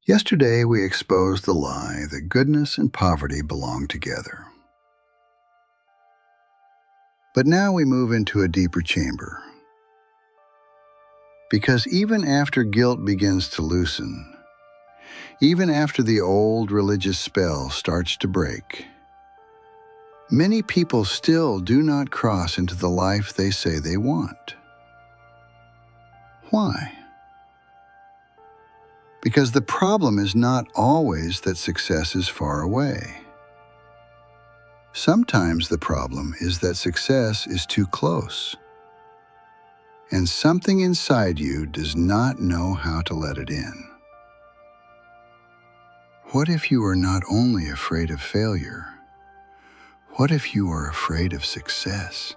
Yesterday, we exposed the lie that goodness and poverty belong together. But now we move into a deeper chamber. Because even after guilt begins to loosen, even after the old religious spell starts to break, many people still do not cross into the life they say they want. Why? Because the problem is not always that success is far away. Sometimes the problem is that success is too close, and something inside you does not know how to let it in. What if you are not only afraid of failure? What if you are afraid of success?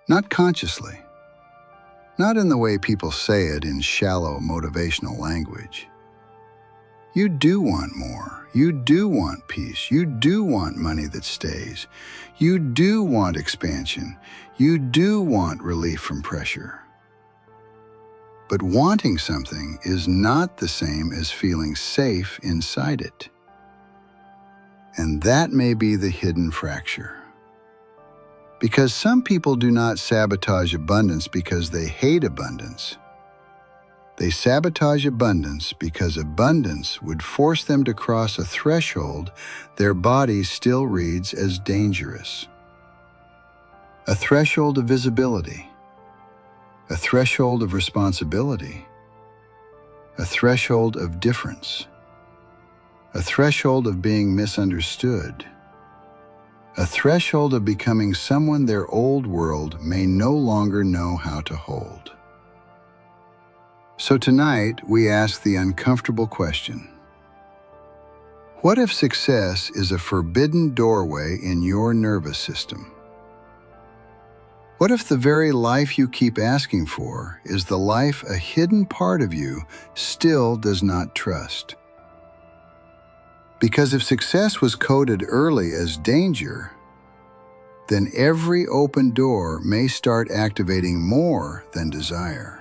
Not consciously. Not in the way people say it in shallow motivational language. You do want more. You do want peace. You do want money that stays. You do want expansion. You do want relief from pressure. But wanting something is not the same as feeling safe inside it. And that may be the hidden fracture. Because some people do not sabotage abundance because they hate abundance. They sabotage abundance because abundance would force them to cross a threshold their body still reads as dangerous. A threshold of visibility, a threshold of responsibility, a threshold of difference, a threshold of being misunderstood, a threshold of becoming someone their old world may no longer know how to hold. So tonight, we ask the uncomfortable question. What if success is a forbidden doorway in your nervous system? What if the very life you keep asking for is the life a hidden part of you still does not trust? Because if success was coded early as danger, then every open door may start activating more than desire.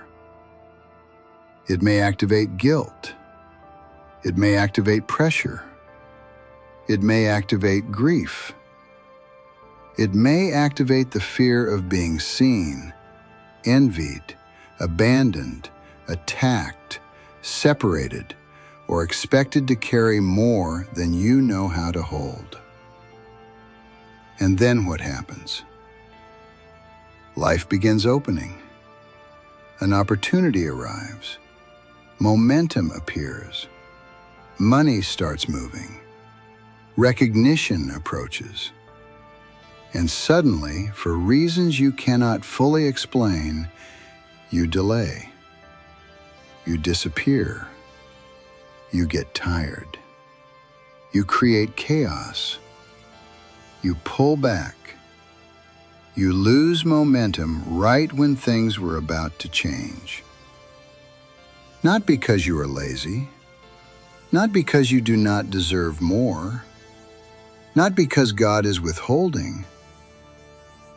It may activate guilt. It may activate pressure. It may activate grief. It may activate the fear of being seen, envied, abandoned, attacked, separated, or expected to carry more than you know how to hold. And then what happens? Life begins opening. An opportunity arrives. Momentum appears. Money starts moving. Recognition approaches. And suddenly, for reasons you cannot fully explain, you delay. You disappear. You get tired. You create chaos. You pull back. You lose momentum right when things were about to change. Not because you are lazy, not because you do not deserve more, not because God is withholding,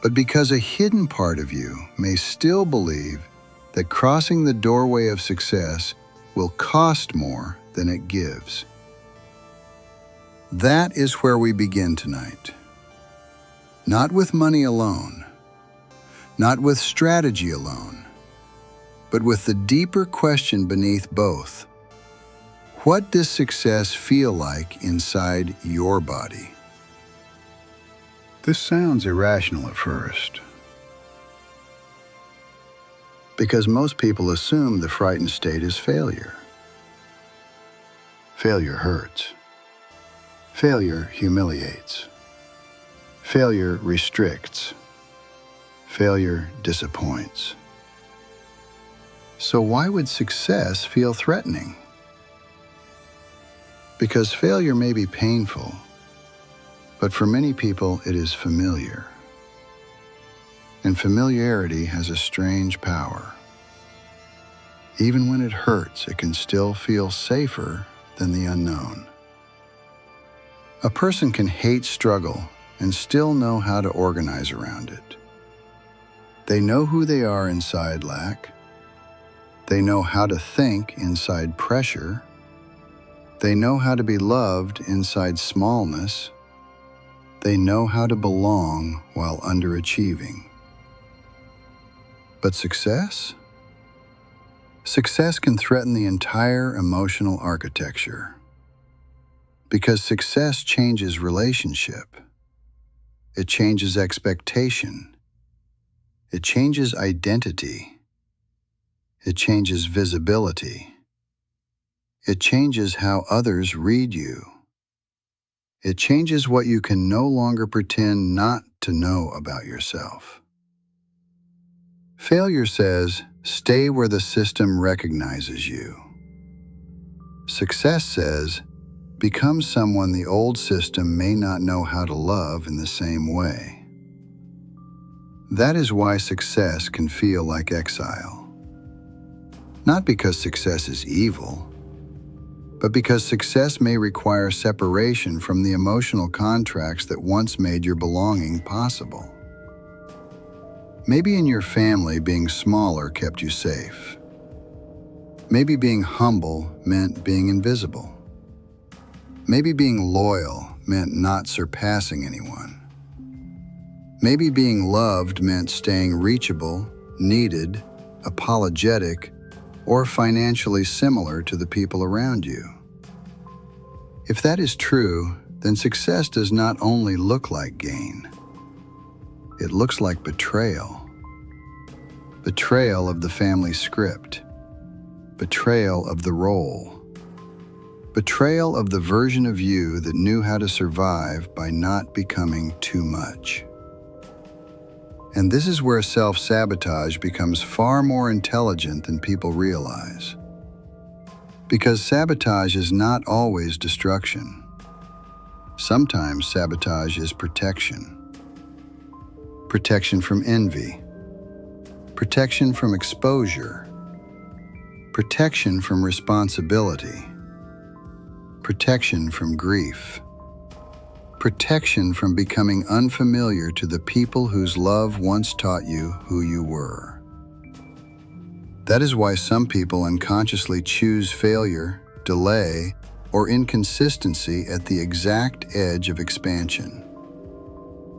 but because a hidden part of you may still believe that crossing the doorway of success will cost more than it gives. That is where we begin tonight. Not with money alone, not with strategy alone, but with the deeper question beneath both. What does success feel like inside your body? This sounds irrational at first, because most people assume the frightened state is failure. Failure hurts. Failure humiliates. Failure restricts. Failure disappoints. So why would success feel threatening? Because failure may be painful, but for many people it is familiar. And familiarity has a strange power. Even when it hurts, it can still feel safer than the unknown. A person can hate struggle and still know how to organize around it. They know who they are inside lack. They know how to think inside pressure. They know how to be loved inside smallness. They know how to belong while underachieving. But success? Success can threaten the entire emotional architecture. Because success changes relationship. It changes expectation. It changes identity. It changes visibility. It changes how others read you. It changes what you can no longer pretend not to know about yourself. Failure says, stay where the system recognizes you. Success says, become someone the old system may not know how to love in the same way. That is why success can feel like exile. Not because success is evil, but because success may require separation from the emotional contracts that once made your belonging possible. Maybe in your family, being smaller kept you safe. Maybe being humble meant being invisible. Maybe being loyal meant not surpassing anyone. Maybe being loved meant staying reachable, needed, apologetic, or financially similar to the people around you. If that is true, then success does not only look like gain. It looks like betrayal. Betrayal of the family script. Betrayal of the role. Betrayal of the version of you that knew how to survive by not becoming too much. And this is where self-sabotage becomes far more intelligent than people realize. Because sabotage is not always destruction. Sometimes sabotage is protection. Protection from envy. Protection from exposure. Protection from responsibility. Protection from grief. Protection from becoming unfamiliar to the people whose love once taught you who you were. That is why some people unconsciously choose failure, delay, or inconsistency at the exact edge of expansion.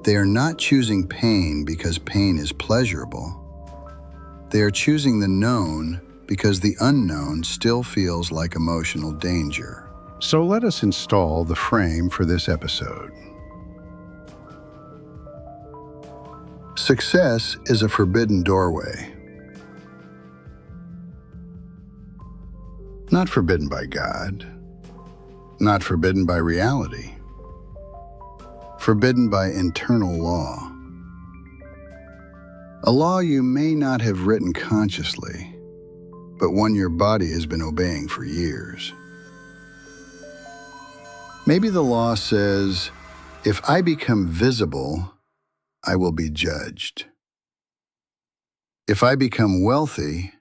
They are not choosing pain because pain is pleasurable. They are choosing the known because the unknown still feels like emotional danger. So let us install the frame for this episode. Success is a forbidden doorway. Not forbidden by God. Not forbidden by reality. Forbidden by internal law. A law you may not have written consciously, but one your body has been obeying for years. Maybe the law says, if I become visible, I will be judged. If I become wealthy,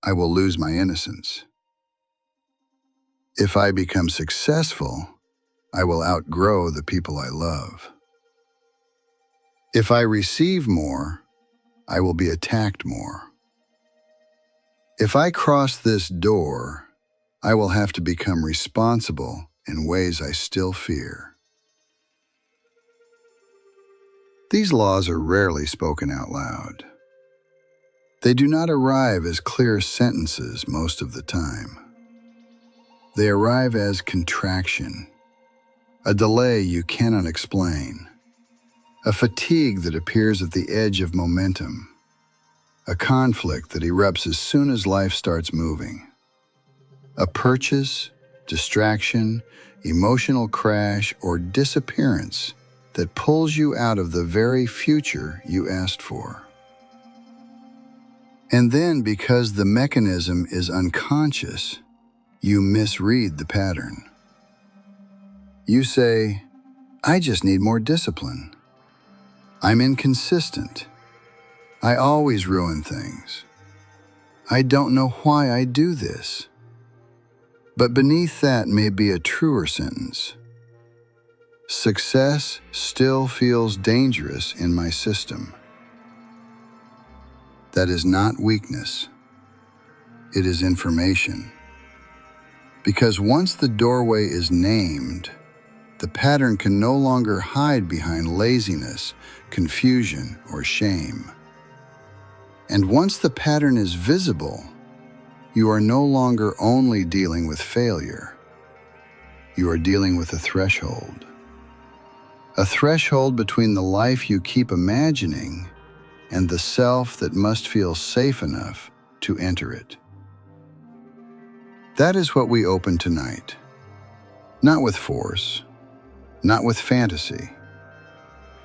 I will lose my innocence. If I become successful, I will outgrow the people I love. If I receive more, I will be attacked more. If I cross this door, I will have to become responsible in ways I still fear. These laws are rarely spoken out loud. They do not arrive as clear sentences most of the time. They arrive as contraction, a delay you cannot explain, a fatigue that appears at the edge of momentum, a conflict that erupts as soon as life starts moving, a purchase, distraction, emotional crash, or disappearance that pulls you out of the very future you asked for. And then, because the mechanism is unconscious, you misread the pattern. You say, I just need more discipline. I'm inconsistent. I always ruin things. I don't know why I do this. But beneath that may be a truer sentence. Success still feels dangerous in my system. That is not weakness. it is information. Because once the doorway is named, the pattern can no longer hide behind laziness, confusion, or shame. And once the pattern is visible, you are no longer only dealing with failure. You are dealing with a threshold. A threshold between the life you keep imagining and the self that must feel safe enough to enter it. That is what we open tonight. Not with force, not with fantasy,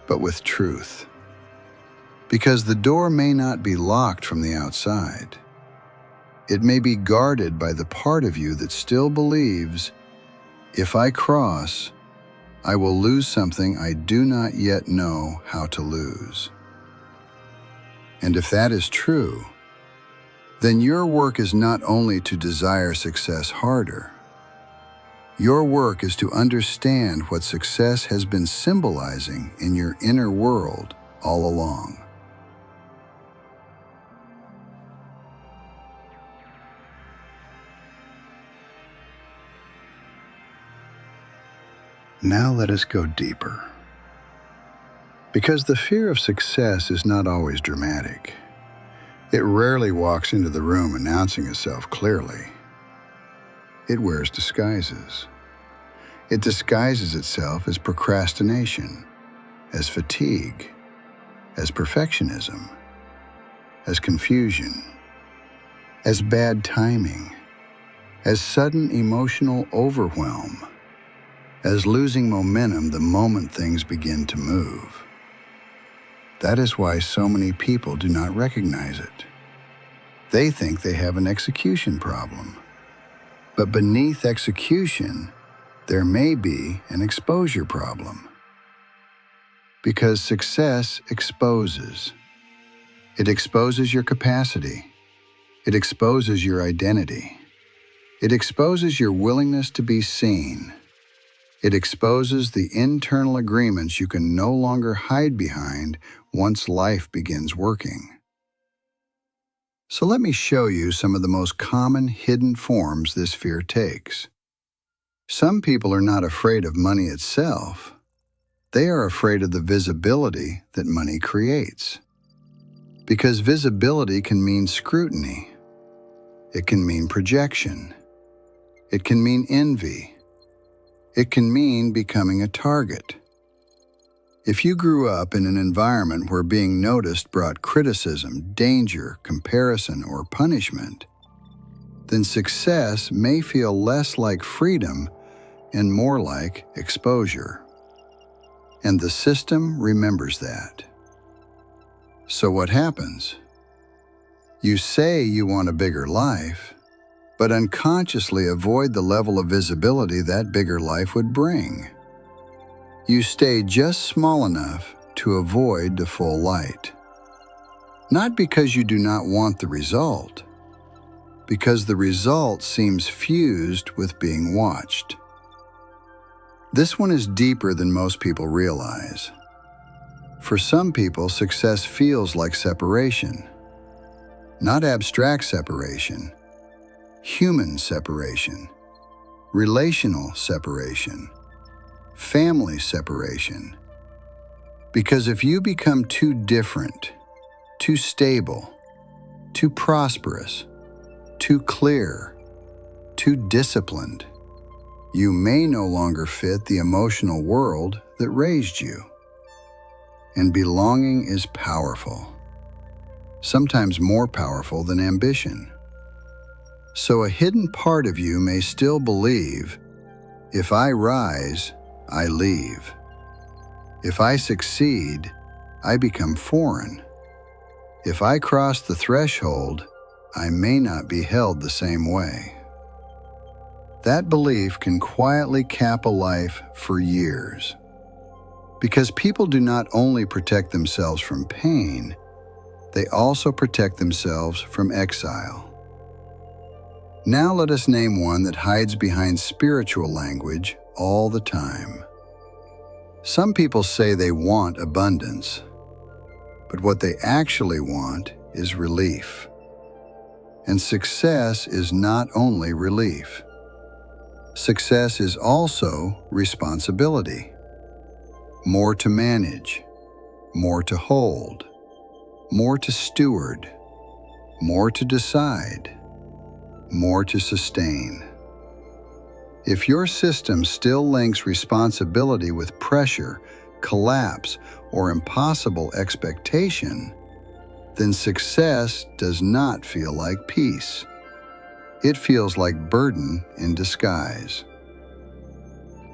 but with truth. Because the door may not be locked from the outside. It may be guarded by the part of you that still believes, if I cross, I will lose something I do not yet know how to lose. And if that is true, then your work is not only to desire success harder. Your work is to understand what success has been symbolizing in your inner world all along. Now let us go deeper. Because the fear of success is not always dramatic. It rarely walks into the room announcing itself clearly. It wears disguises. It disguises itself as procrastination, as fatigue, as perfectionism, as confusion, as bad timing, as sudden emotional overwhelm, as losing momentum the moment things begin to move. That is why so many people do not recognize it. They think they have an execution problem. But beneath execution, there may be an exposure problem. Because success exposes. It exposes your capacity. It exposes your identity. It exposes your willingness to be seen. It exposes the internal agreements you can no longer hide behind once life begins working. So let me show you some of the most common hidden forms this fear takes. Some people are not afraid of money itself. They are afraid of the visibility that money creates. Because visibility can mean scrutiny. It can mean projection. It can mean envy. It can mean becoming a target. If you grew up in an environment where being noticed brought criticism, danger, comparison, or punishment, then success may feel less like freedom and more like exposure. And the system remembers that. So what happens? You say you want a bigger life, but unconsciously avoid the level of visibility that bigger life would bring. You stay just small enough to avoid the full light. Not because you do not want the result, because the result seems fused with being watched. This one is deeper than most people realize. For some people, success feels like separation. Not abstract separation, human separation, relational separation, family separation. Because if you become too different, too stable, too prosperous, too clear, too disciplined, you may no longer fit the emotional world that raised you. And belonging is powerful, sometimes more powerful than ambition. So a hidden part of you may still believe, if I rise, I leave. If I succeed, I become foreign. If I cross the threshold, I may not be held the same way. That belief can quietly cap a life for years. Because people do not only protect themselves from pain, they also protect themselves from exile. Now let us name one that hides behind spiritual language all the time. Some people say they want abundance, but what they actually want is relief. And success is not only relief. Success is also responsibility. More to manage, more to hold, more to steward, more to decide, more to sustain. If your system still links responsibility with pressure, collapse, or impossible expectation, then success does not feel like peace. It feels like burden in disguise.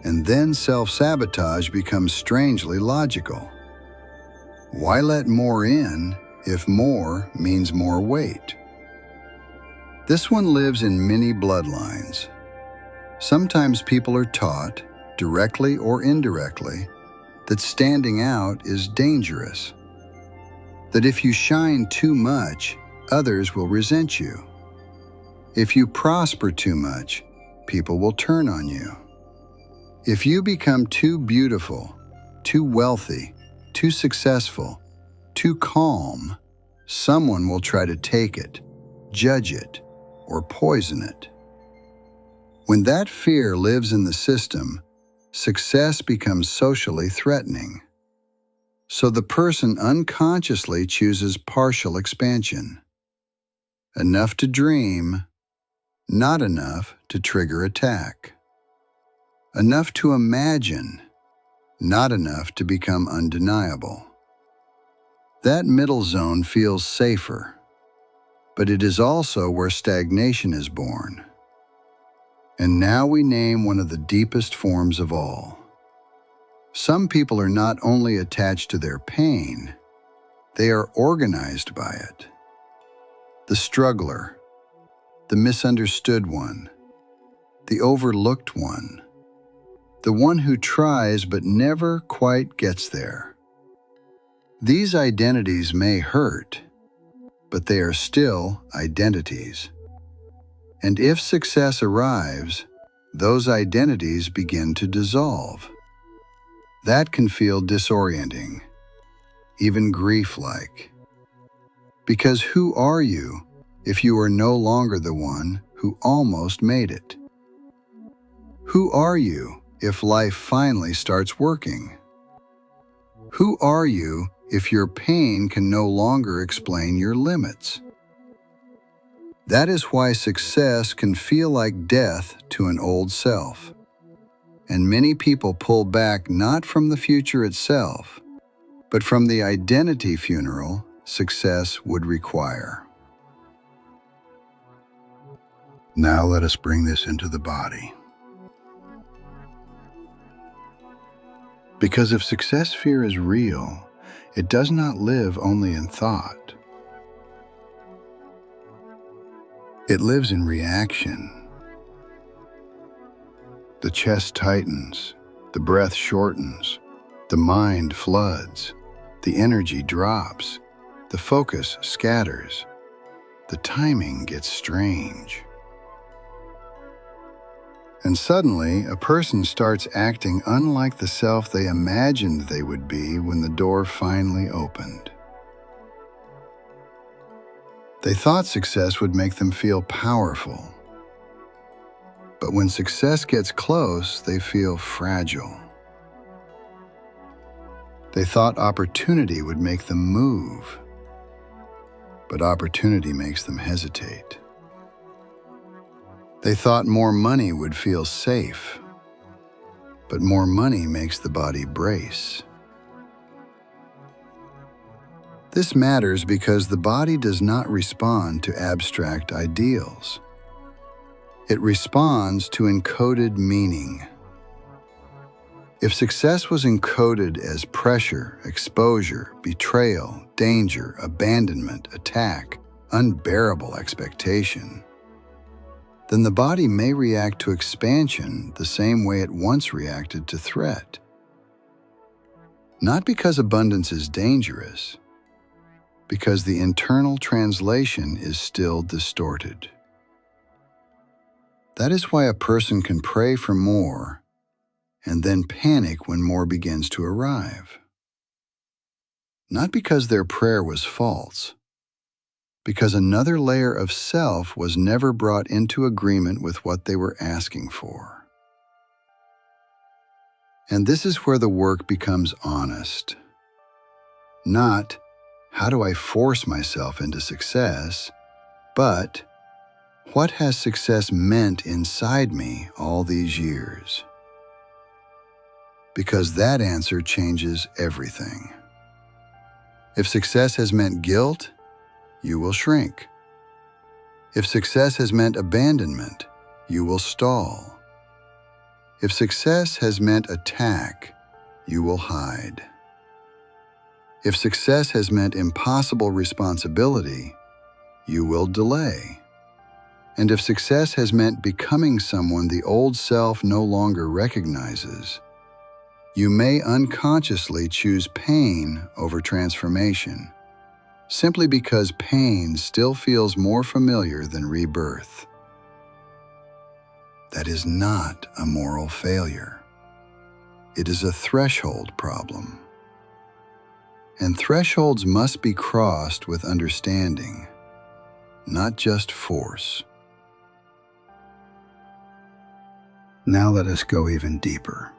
And then self-sabotage becomes strangely logical. Why let more in if more means more weight? This one lives in many bloodlines. Sometimes people are taught, directly or indirectly, that standing out is dangerous. That if you shine too much, others will resent you. If you prosper too much, people will turn on you. If you become too beautiful, too wealthy, too successful, too calm, someone will try to take it, judge it, or poison it. When that fear lives in the system, success becomes socially threatening. So the person unconsciously chooses partial expansion. Enough to dream, not enough to trigger attack. Enough to imagine, not enough to become undeniable. That middle zone feels safer, but it is also where stagnation is born. And now we name one of the deepest forms of all. Some people are not only attached to their pain, they are organized by it. The struggler, the misunderstood one, the overlooked one, the one who tries but never quite gets there. These identities may hurt, but they are still identities. And if success arrives, those identities begin to dissolve. That can feel disorienting, even grief-like. Because who are you if you are no longer the one who almost made it? Who are you if life finally starts working? Who are you if your pain can no longer explain your limits? That is why success can feel like death to an old self. And many people pull back not from the future itself, but from the identity funeral success would require. Now let us bring this into the body. Because if success fear is real, it does not live only in thought. It lives in reaction. The chest tightens, the breath shortens, the mind floods, the energy drops, the focus scatters, the timing gets strange. And suddenly, a person starts acting unlike the self they imagined they would be when the door finally opened. They thought success would make them feel powerful. But when success gets close, they feel fragile. They thought opportunity would make them move. But opportunity makes them hesitate. They thought more money would feel safe. But more money makes the body brace. This matters because the body does not respond to abstract ideals. It responds to encoded meaning. If success was encoded as pressure, exposure, betrayal, danger, abandonment, attack, unbearable expectation, then the body may react to expansion the same way it once reacted to threat. Not because abundance is dangerous, because the internal translation is still distorted. That is why a person can pray for more and then panic when more begins to arrive. Not because their prayer was false, because another layer of self was never brought into agreement with what they were asking for. And this is where the work becomes honest. Not, how do I force myself into success, but what has success meant inside me all these years? Because that answer changes everything. If success has meant guilt, you will shrink. If success has meant abandonment, you will stall. If success has meant attack, you will hide. If success has meant impossible responsibility, you will delay. And if success has meant becoming someone the old self no longer recognizes, you may unconsciously choose pain over transformation, simply because pain still feels more familiar than rebirth. That is not a moral failure. It is a threshold problem. And thresholds must be crossed with understanding, not just force. Now let us go even deeper.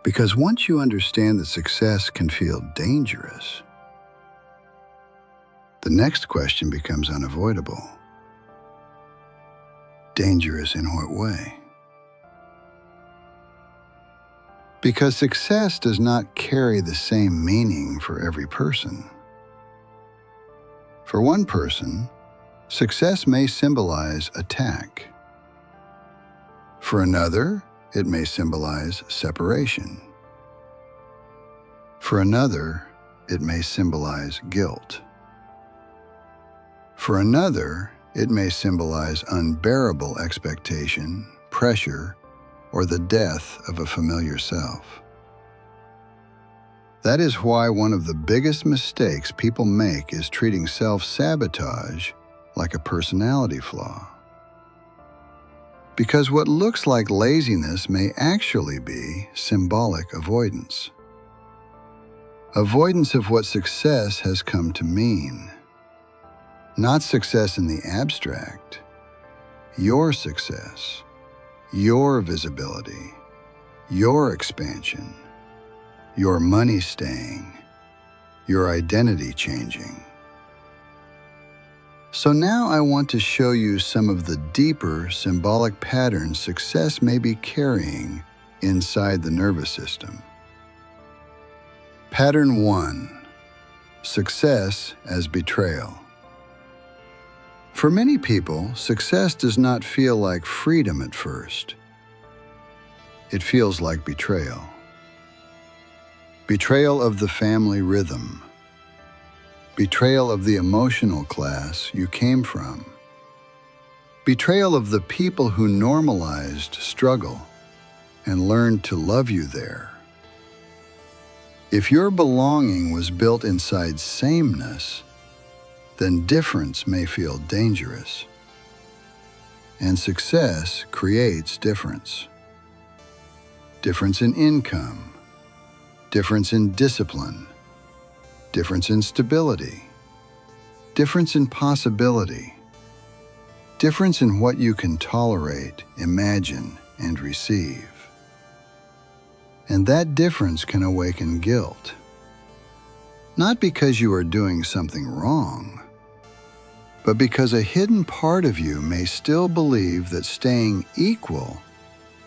Because once you understand that success can feel dangerous, the next question becomes unavoidable. Dangerous in what way? Because success does not carry the same meaning for every person. For one person, success may symbolize attack. For another, it may symbolize separation. For another, it may symbolize guilt. For another, it may symbolize unbearable expectation, pressure, or the death of a familiar self. That is why one of the biggest mistakes people make is treating self-sabotage like a personality flaw. Because what looks like laziness may actually be symbolic avoidance. Avoidance of what success has come to mean. Not success in the abstract. Your success, your visibility, your expansion, your money staying, your identity changing. So now I want to show you some of the deeper symbolic patterns success may be carrying inside the nervous system. Pattern 1. Success as betrayal. For many people, success does not feel like freedom at first. It feels like betrayal. Betrayal of the family rhythm. Betrayal of the emotional class you came from. Betrayal of the people who normalized struggle and learned to love you there. If your belonging was built inside sameness, then difference may feel dangerous. And success creates difference. Difference in income, difference in discipline, difference in stability, difference in possibility, difference in what you can tolerate, imagine, and receive. And that difference can awaken guilt. Not because you are doing something wrong, but because a hidden part of you may still believe that staying equal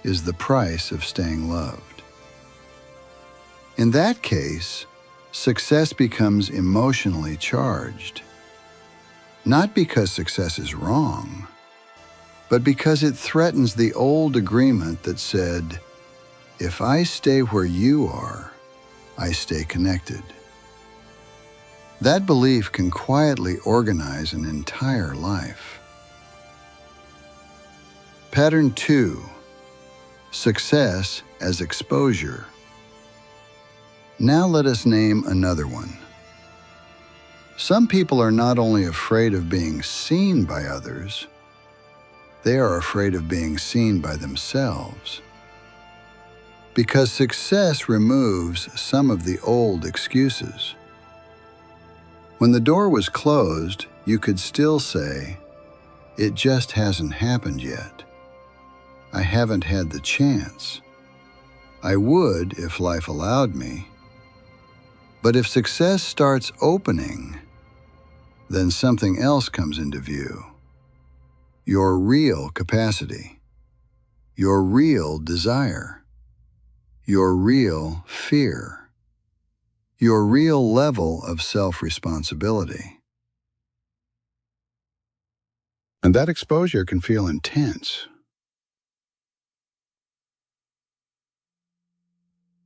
is the price of staying loved. In that case, success becomes emotionally charged. Not because success is wrong, but because it threatens the old agreement that said, if I stay where you are, I stay connected. That belief can quietly organize an entire life. Pattern 2. Success as exposure. Now let us name another one. Some people are not only afraid of being seen by others, they are afraid of being seen by themselves. Because success removes some of the old excuses. When the door was closed, you could still say, "It just hasn't happened yet. I haven't had the chance. I would if life allowed me." But if success starts opening, then something else comes into view. Your real capacity, your real desire, your real fear, your real level of self-responsibility. And that exposure can feel intense.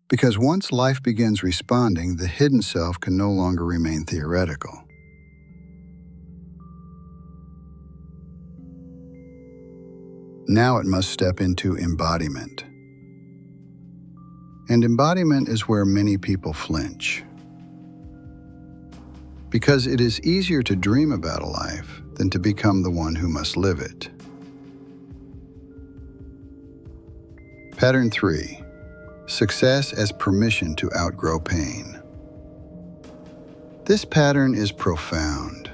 Because once life begins responding, the hidden self can no longer remain theoretical. Now it must step into embodiment. And embodiment is where many people flinch. Because it is easier to dream about a life than to become the one who must live it. Pattern 3. Success as permission to outgrow pain. This pattern is profound.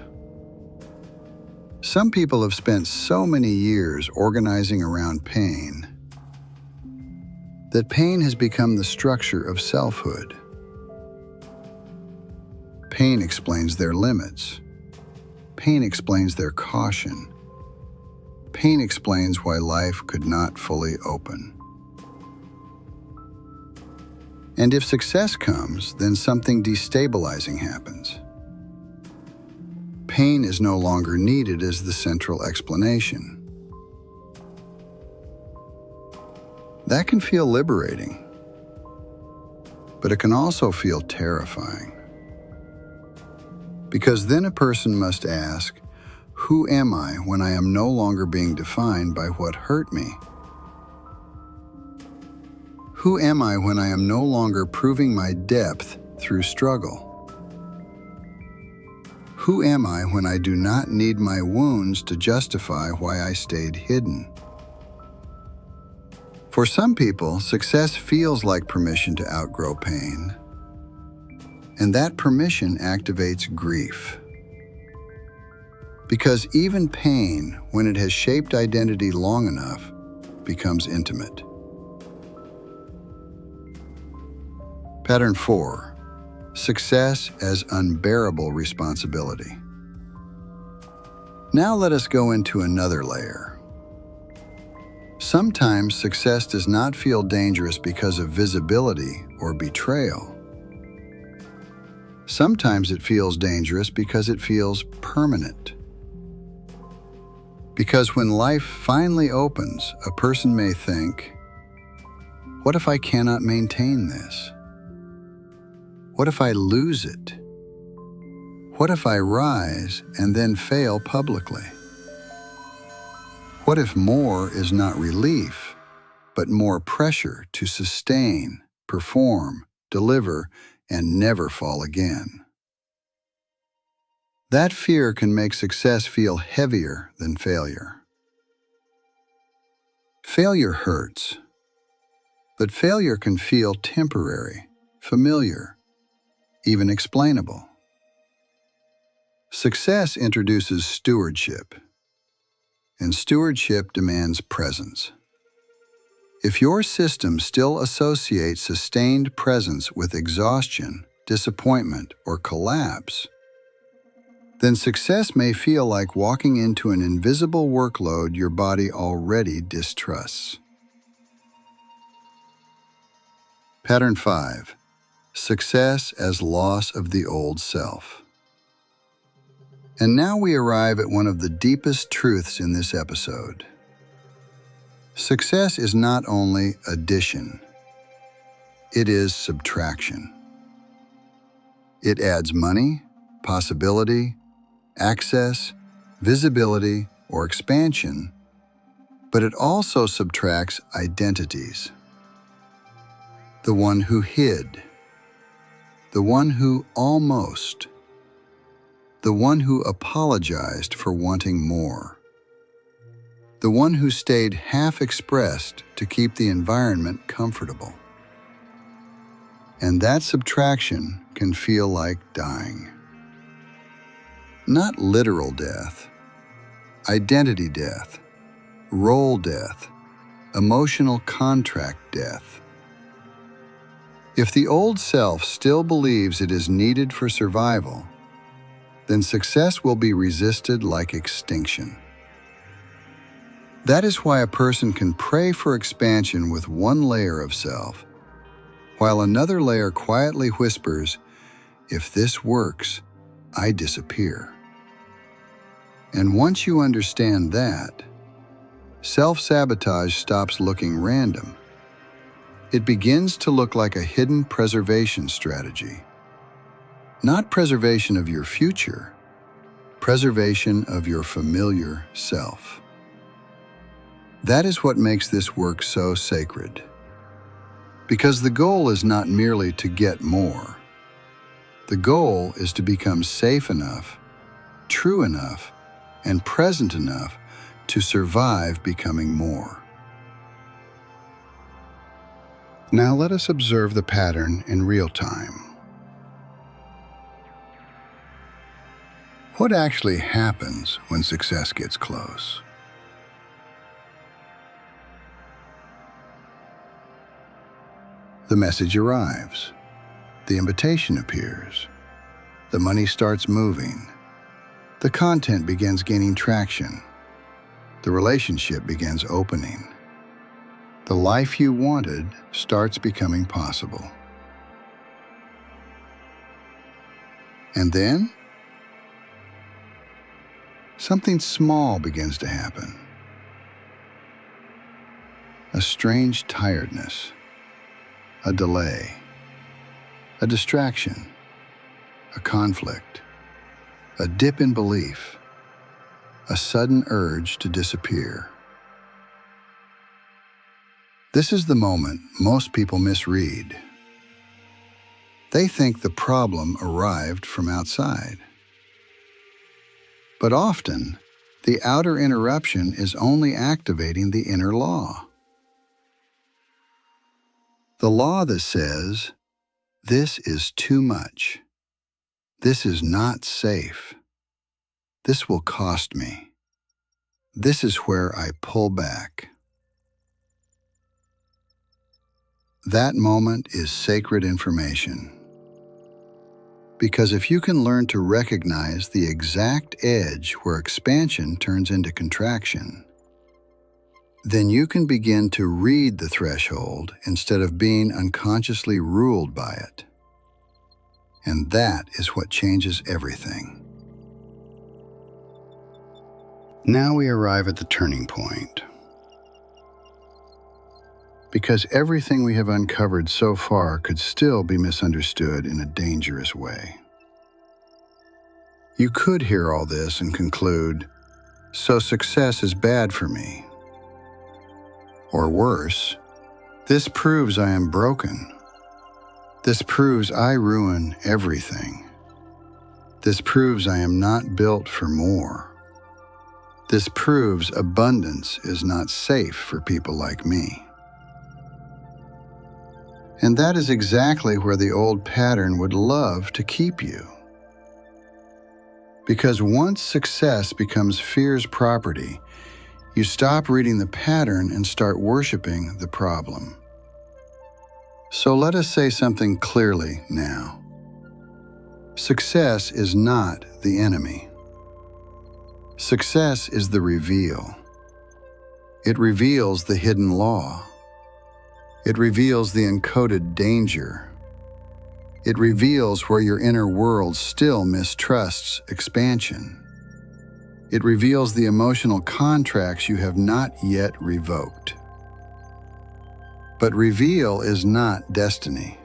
Some people have spent so many years organizing around pain that pain has become the structure of selfhood. Pain explains their limits. Pain explains their caution. Pain explains why life could not fully open. And if success comes, then something destabilizing happens. Pain is no longer needed as the central explanation. That can feel liberating, but it can also feel terrifying. Because then a person must ask, who am I when I am no longer being defined by what hurt me? Who am I when I am no longer proving my depth through struggle? Who am I when I do not need my wounds to justify why I stayed hidden? For some people, success feels like permission to outgrow pain, and that permission activates grief. Because even pain, when it has shaped identity long enough, becomes intimate. Pattern 4. Success as unbearable responsibility. Now let us go into another layer. Sometimes success does not feel dangerous because of visibility or betrayal. Sometimes it feels dangerous because it feels permanent. Because when life finally opens, a person may think, what if I cannot maintain this? What if I lose it? What if I rise and then fail publicly? What if more is not relief, but more pressure to sustain, perform, deliver, and never fall again? That fear can make success feel heavier than failure. Failure hurts, but failure can feel temporary, familiar, even explainable. Success introduces stewardship, and stewardship demands presence. If your system still associates sustained presence with exhaustion, disappointment, or collapse, then success may feel like walking into an invisible workload your body already distrusts. Pattern 5. Success as loss of the old self. And now we arrive at one of the deepest truths in this episode. Success is not only addition, it is subtraction. It adds money, possibility, access, visibility, or expansion, but it also subtracts identities. The one who hid, the one who almost, the one who apologized for wanting more, the one who stayed half-expressed to keep the environment comfortable. And that subtraction can feel like dying. Not literal death, identity death, role death, emotional contract death. If the old self still believes it is needed for survival, then success will be resisted like extinction. That is why a person can pray for expansion with one layer of self, while another layer quietly whispers, "If this works, I disappear." And once you understand that, self-sabotage stops looking random. It begins to look like a hidden preservation strategy. Not preservation of your future, preservation of your familiar self. That is what makes this work so sacred. Because the goal is not merely to get more. The goal is to become safe enough, true enough, and present enough to survive becoming more. Now let us observe the pattern in real time. What actually happens when success gets close? The message arrives. The invitation appears. The money starts moving. The content begins gaining traction. The relationship begins opening. The life you wanted starts becoming possible. And then, something small begins to happen. A strange tiredness, a delay, a distraction, a conflict, a dip in belief, a sudden urge to disappear. This is the moment most people misread. They think the problem arrived from outside. But often, the outer interruption is only activating the inner law. The law that says, "This is too much. This is not safe. This will cost me. This is where I pull back." That moment is sacred information. Because if you can learn to recognize the exact edge where expansion turns into contraction, then you can begin to read the threshold instead of being unconsciously ruled by it. And that is what changes everything. Now we arrive at the turning point. Because everything we have uncovered so far could still be misunderstood in a dangerous way. You could hear all this and conclude, "So success is bad for me." Or worse, "This proves I am broken. This proves I ruin everything. This proves I am not built for more. This proves abundance is not safe for people like me." And that is exactly where the old pattern would love to keep you. Because once success becomes fear's property, you stop reading the pattern and start worshiping the problem. So let us say something clearly now. Success is not the enemy. Success is the reveal. It reveals the hidden law. It reveals the encoded danger. It reveals where your inner world still mistrusts expansion. It reveals the emotional contracts you have not yet revoked. But reveal is not destiny.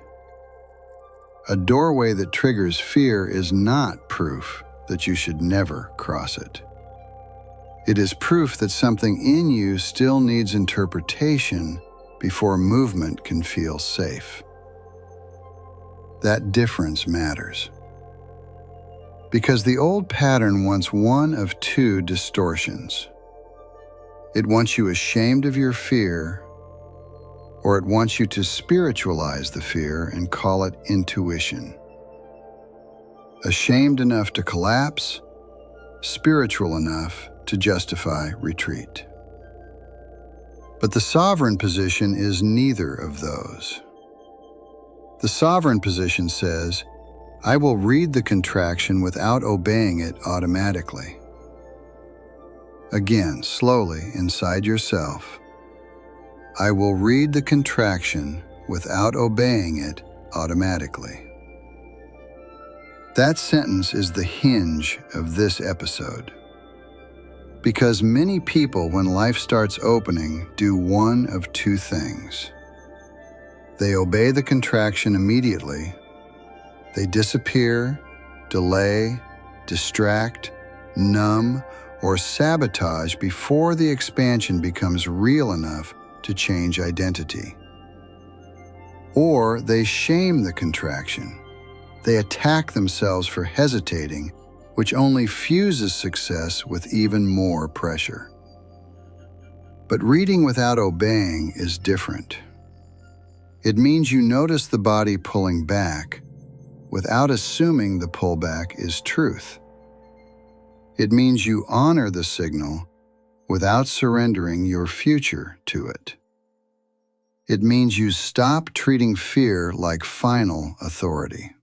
A doorway that triggers fear is not proof that you should never cross it. It is proof that something in you still needs interpretation before movement can feel safe. That difference matters. Because the old pattern wants one of two distortions. It wants you ashamed of your fear, or it wants you to spiritualize the fear and call it intuition. Ashamed enough to collapse, spiritual enough to justify retreat. But the sovereign position is neither of those. The sovereign position says, I will read the contraction without obeying it automatically. Again, slowly, inside yourself, I will read the contraction without obeying it automatically. That sentence is the hinge of this episode. Because many people, when life starts opening, do one of two things. They obey the contraction immediately. They disappear, delay, distract, numb, or sabotage before the expansion becomes real enough to change identity. Or they shame the contraction. They attack themselves for hesitating, which only fuses success with even more pressure. But reading without obeying is different. It means you notice the body pulling back without assuming the pullback is truth. It means you honor the signal without surrendering your future to it. It means you stop treating fear like final authority.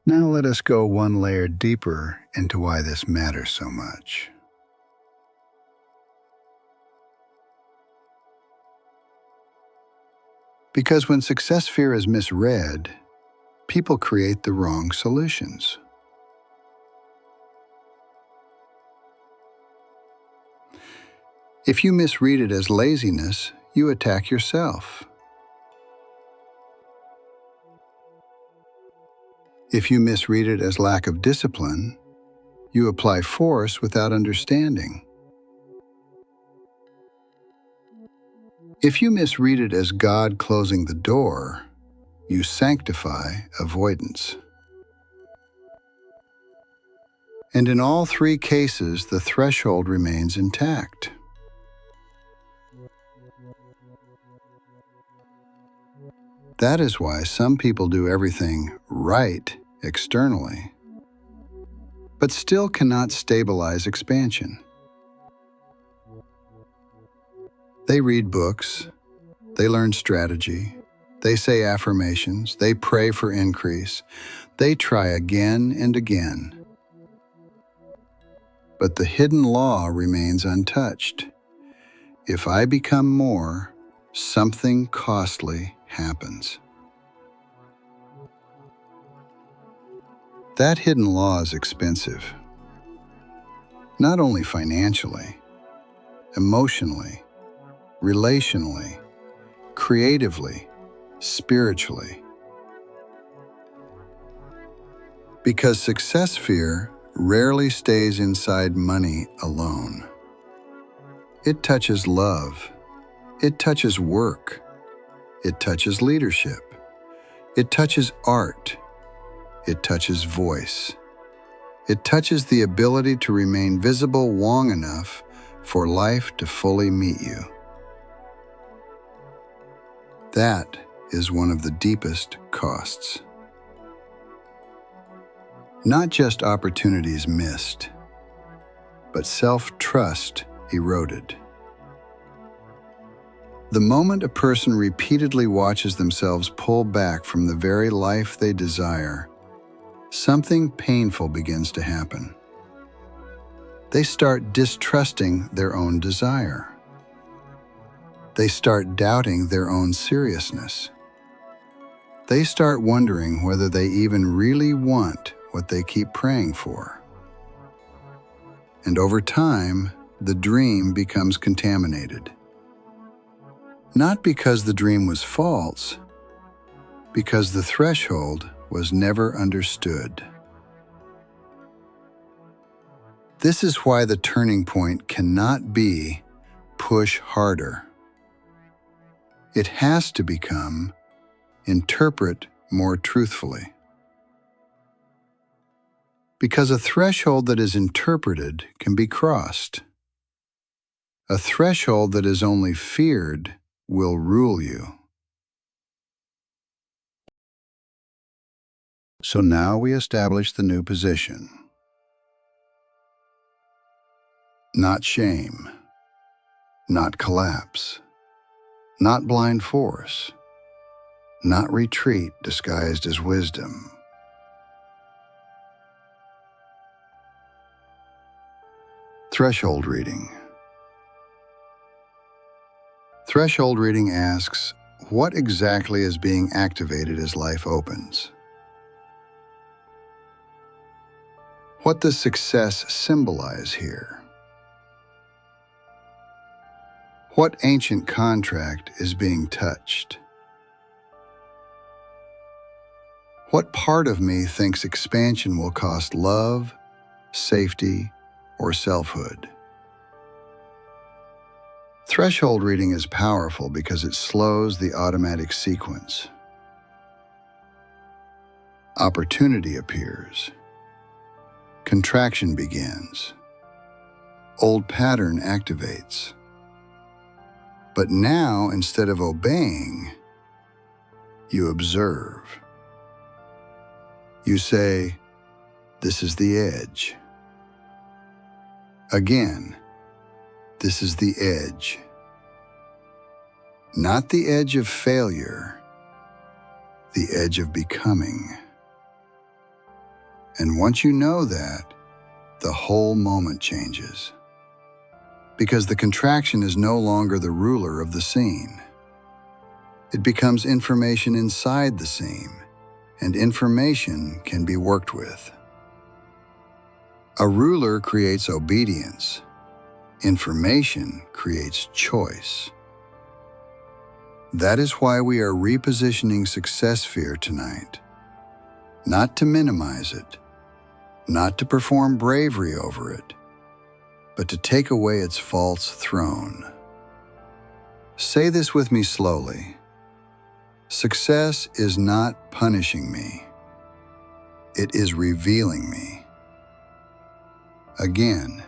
Now let us go one layer deeper into why this matters so much. Because when success fear is misread, people create the wrong solutions. If you misread it as laziness, you attack yourself. If you misread it as lack of discipline, you apply force without understanding. If you misread it as God closing the door, you sanctify avoidance. And in all three cases, the threshold remains intact. That is why some people do everything right externally, but still cannot stabilize expansion. They read books, they learn strategy, they say affirmations, they pray for increase, they try again and again. But the hidden law remains untouched. If I become more, something costly happens. That hidden law is expensive, not only financially, emotionally, relationally, creatively, spiritually. Because success fear rarely stays inside money alone. It touches love, it touches work, it touches leadership, it touches art, it touches voice. It touches the ability to remain visible long enough for life to fully meet you. That is one of the deepest costs. Not just opportunities missed, but self-trust eroded. The moment a person repeatedly watches themselves pull back from the very life they desire, something painful begins to happen. They start distrusting their own desire. They start doubting their own seriousness. They start wondering whether they even really want what they keep praying for. And over time, the dream becomes contaminated. Not because the dream was false, because the threshold was never understood. This is why the turning point cannot be push harder. It has to become interpret more truthfully. Because a threshold that is interpreted can be crossed. A threshold that is only feared will rule you. So now we establish the new position. Not shame, not collapse, not blind force, not retreat disguised as wisdom. Threshold reading. Threshold reading asks, what exactly is being activated as life opens? What does success symbolize here? What ancient contract is being touched? What part of me thinks expansion will cost love, safety, or selfhood? Threshold reading is powerful because it slows the automatic sequence. Opportunity appears. Contraction begins. Old pattern activates. But now, instead of obeying, you observe. You say, "This is the edge." Again, this is the edge. Not the edge of failure, the edge of becoming. And once you know that, the whole moment changes. Because the contraction is no longer the ruler of the scene. It becomes information inside the seam, and information can be worked with. A ruler creates obedience. Information creates choice. That is why we are repositioning success fear tonight. Not to minimize it, not to perform bravery over it, but to take away its false throne. Say this with me slowly. Success is not punishing me. It is revealing me. Again,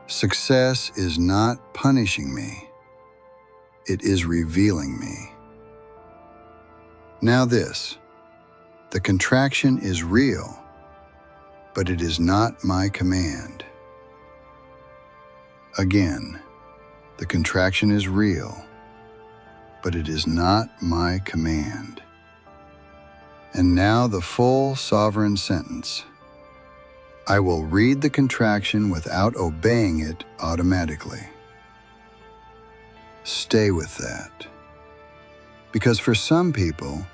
success is not punishing me. It is revealing me. Now this, the contraction is real, but it is not my command. Again, the contraction is real, but it is not my command. And now the full sovereign sentence. I will read the contraction without obeying it automatically. Stay with that. Because for some people,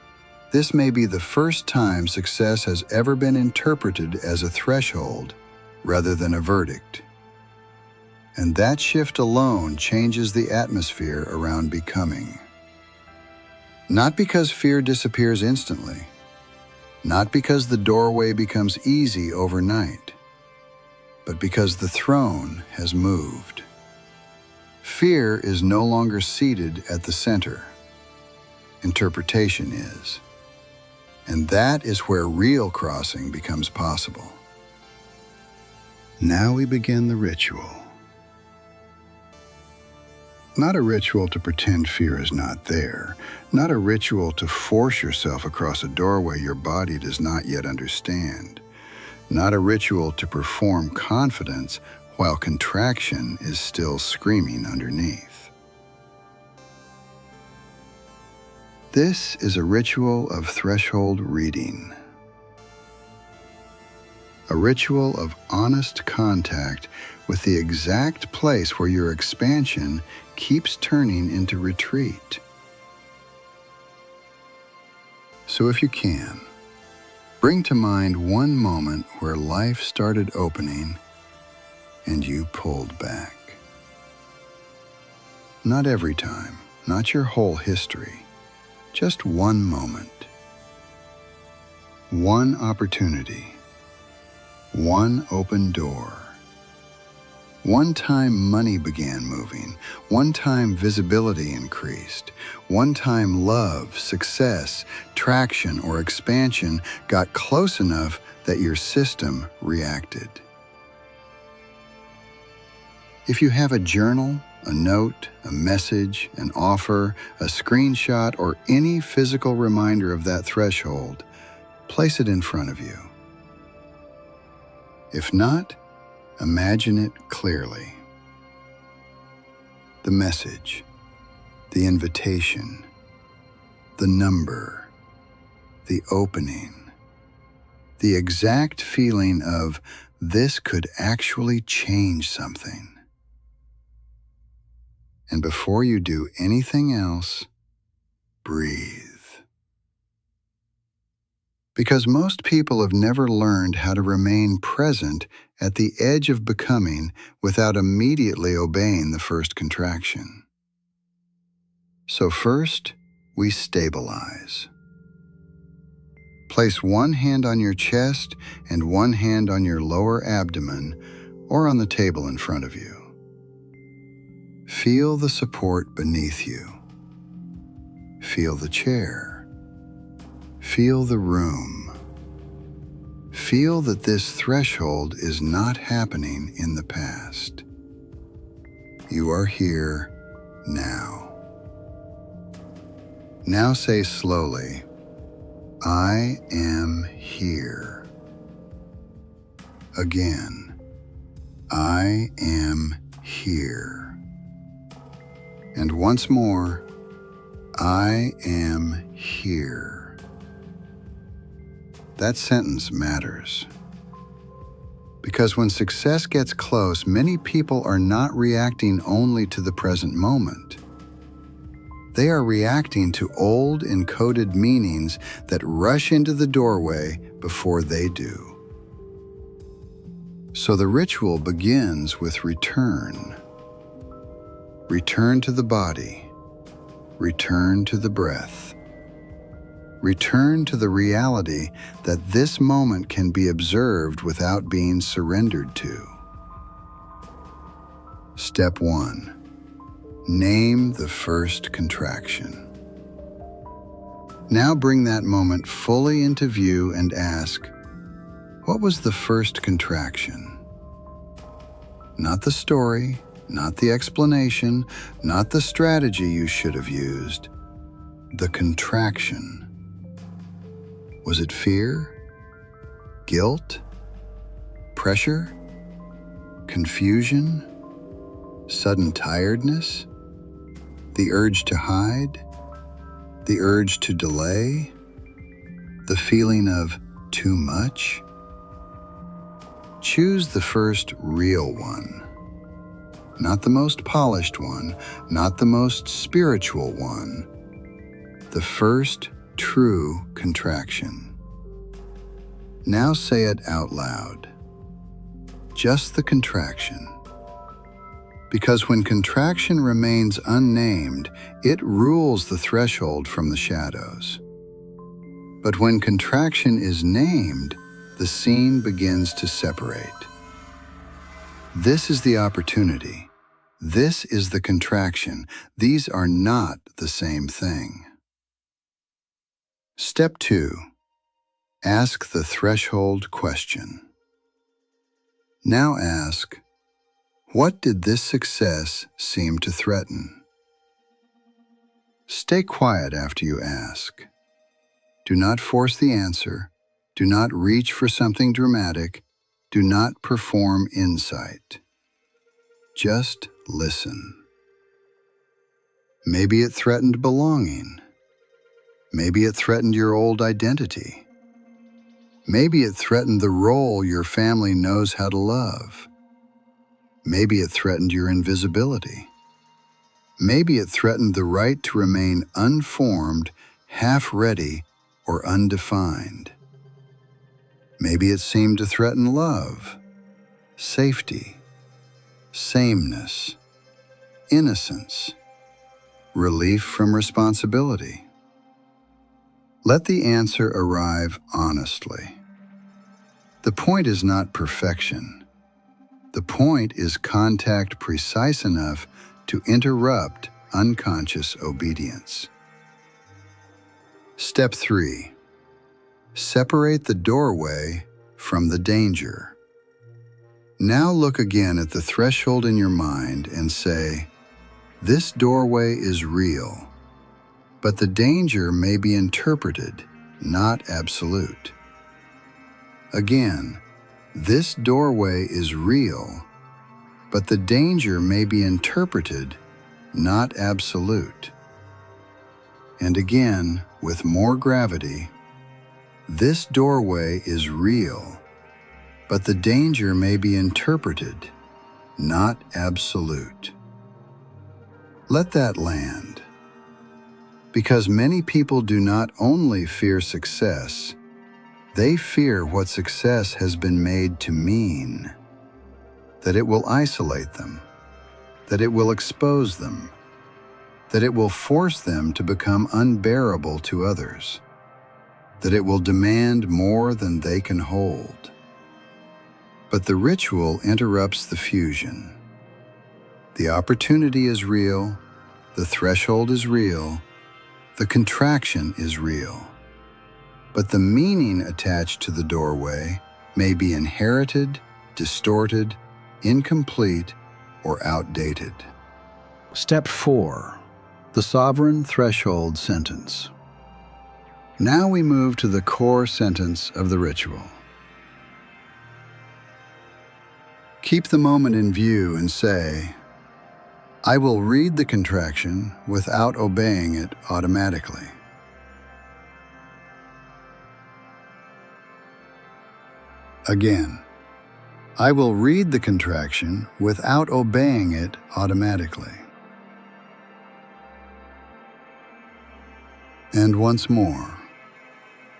this may be the first time success has ever been interpreted as a threshold rather than a verdict. And that shift alone changes the atmosphere around becoming. Not because fear disappears instantly, not because the doorway becomes easy overnight, but because the throne has moved. Fear is no longer seated at the center. Interpretation is. And that is where real crossing becomes possible. Now we begin the ritual. Not a ritual to pretend fear is not there. Not a ritual to force yourself across a doorway your body does not yet understand. Not a ritual to perform confidence while contraction is still screaming underneath. This is a ritual of threshold reading. A ritual of honest contact with the exact place where your expansion keeps turning into retreat. So if you can, bring to mind one moment where life started opening and you pulled back. Not every time, not your whole history, just one moment. One opportunity. One open door. One time money began moving. One time visibility increased. One time love, success, traction, or expansion got close enough that your system reacted. If you have a journal, a note, a message, an offer, a screenshot, or any physical reminder of that threshold, place it in front of you. If not, imagine it clearly. The message, the invitation, the number, the opening, the exact feeling of this could actually change something. And before you do anything else, breathe. Because most people have never learned how to remain present at the edge of becoming without immediately obeying the first contraction. So first, we stabilize. Place one hand on your chest and one hand on your lower abdomen or on the table in front of you. Feel the support beneath you. Feel the chair. Feel the room. Feel that this threshold is not happening in the past. You are here now. Now say slowly, I am here. Again, I am here. And once more, I am here. That sentence matters. Because when success gets close, many people are not reacting only to the present moment. They are reacting to old encoded meanings that rush into the doorway before they do. So the ritual begins with return. Return to the body. Return to the breath. Return to the reality that this moment can be observed without being surrendered to. Step 1. Name the first contraction. Now bring that moment fully into view and ask, what was the first contraction? Not the story, not the explanation, not the strategy you should have used. The contraction. Was it fear? Guilt? Pressure? Confusion? Sudden tiredness? The urge to hide? The urge to delay? The feeling of too much? Choose the first real one. Not the most polished one, not the most spiritual one. The first true contraction. Now say it out loud. Just the contraction. Because when contraction remains unnamed, it rules the threshold from the shadows. But when contraction is named, the scene begins to separate. This is the opportunity. This is the contraction. These are not the same thing. Step 2. Ask the threshold question. Now ask, what did this success seem to threaten? Stay quiet after you ask. Do not force the answer. Do not reach for something dramatic. Do not perform insight. Just listen. Maybe it threatened belonging. Maybe it threatened your old identity. Maybe it threatened the role your family knows how to love. Maybe it threatened your invisibility. Maybe it threatened the right to remain unformed, half-ready, or undefined. Maybe it seemed to threaten love, safety, sameness, innocence, relief from responsibility. Let the answer arrive honestly. The point is not perfection. The point is contact precise enough to interrupt unconscious obedience. Step 3. Separate the doorway from the danger. Now look again at the threshold in your mind and say, this doorway is real, but the danger may be interpreted, not absolute. Again, this doorway is real, but the danger may be interpreted, not absolute. And again, with more gravity, this doorway is real, but the danger may be interpreted, not absolute. Let that land. Because many people do not only fear success, they fear what success has been made to mean. That it will isolate them, that it will expose them, that it will force them to become unbearable to others, that it will demand more than they can hold. But the ritual interrupts the fusion. The opportunity is real, the threshold is real, the contraction is real. But the meaning attached to the doorway may be inherited, distorted, incomplete, or outdated. Step 4. The sovereign threshold sentence. Now we move to the core sentence of the ritual. Keep the moment in view and say, I will read the contraction without obeying it automatically. Again, I will read the contraction without obeying it automatically. And once more,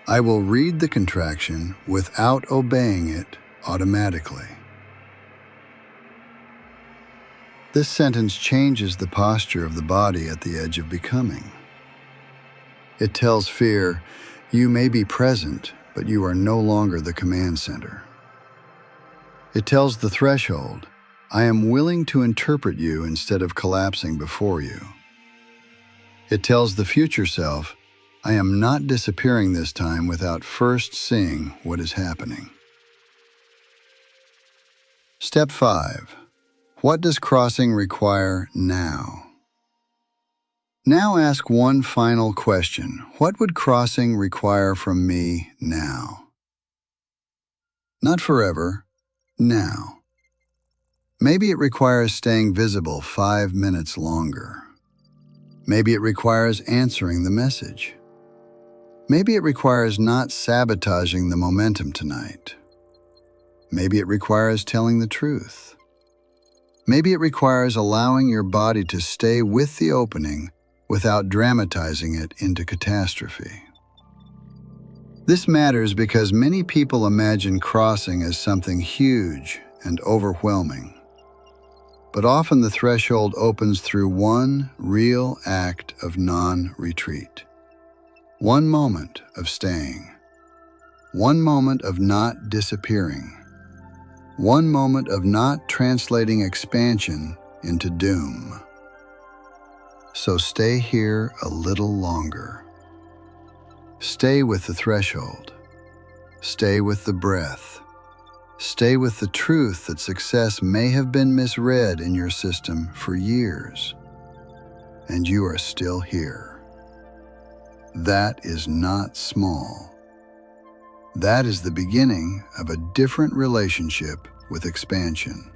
I will read the contraction without obeying it automatically. This sentence changes the posture of the body at the edge of becoming. It tells fear, you may be present, but you are no longer the command center. It tells the threshold, I am willing to interpret you instead of collapsing before you. It tells the future self, I am not disappearing this time without first seeing what is happening. Step 5. What does crossing require now? Now ask one final question. What would crossing require from me now? Not forever, now. Maybe it requires staying visible 5 minutes longer. Maybe it requires answering the message. Maybe it requires not sabotaging the momentum tonight. Maybe it requires telling the truth. Maybe it requires allowing your body to stay with the opening without dramatizing it into catastrophe. This matters because many people imagine crossing as something huge and overwhelming. But often the threshold opens through one real act of non-retreat. One moment of staying. One moment of not disappearing. One moment of not translating expansion into doom. So stay here a little longer. Stay with the threshold. Stay with the breath. Stay with the truth that success may have been misread in your system for years, and you are still here. That is not small. That is the beginning of a different relationship with expansion.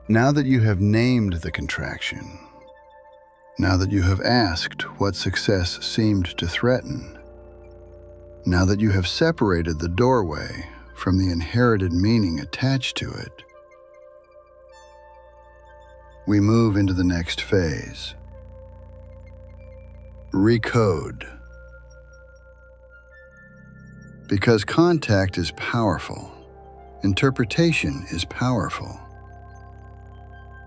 Now that you have named the contraction, now that you have asked what success seemed to threaten, now that you have separated the doorway from the inherited meaning attached to it, we move into the next phase. Recode. Because contact is powerful, interpretation is powerful.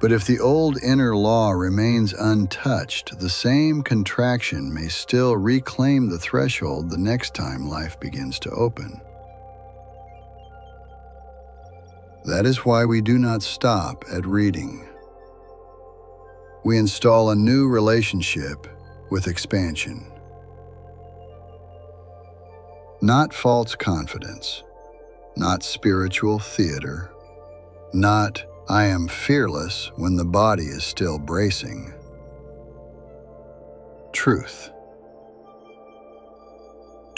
But if the old inner law remains untouched, the same contraction may still reclaim the threshold the next time life begins to open. That is why we do not stop at reading. We install a new relationship with expansion. Not false confidence, not spiritual theater, not I am fearless when the body is still bracing. Truth.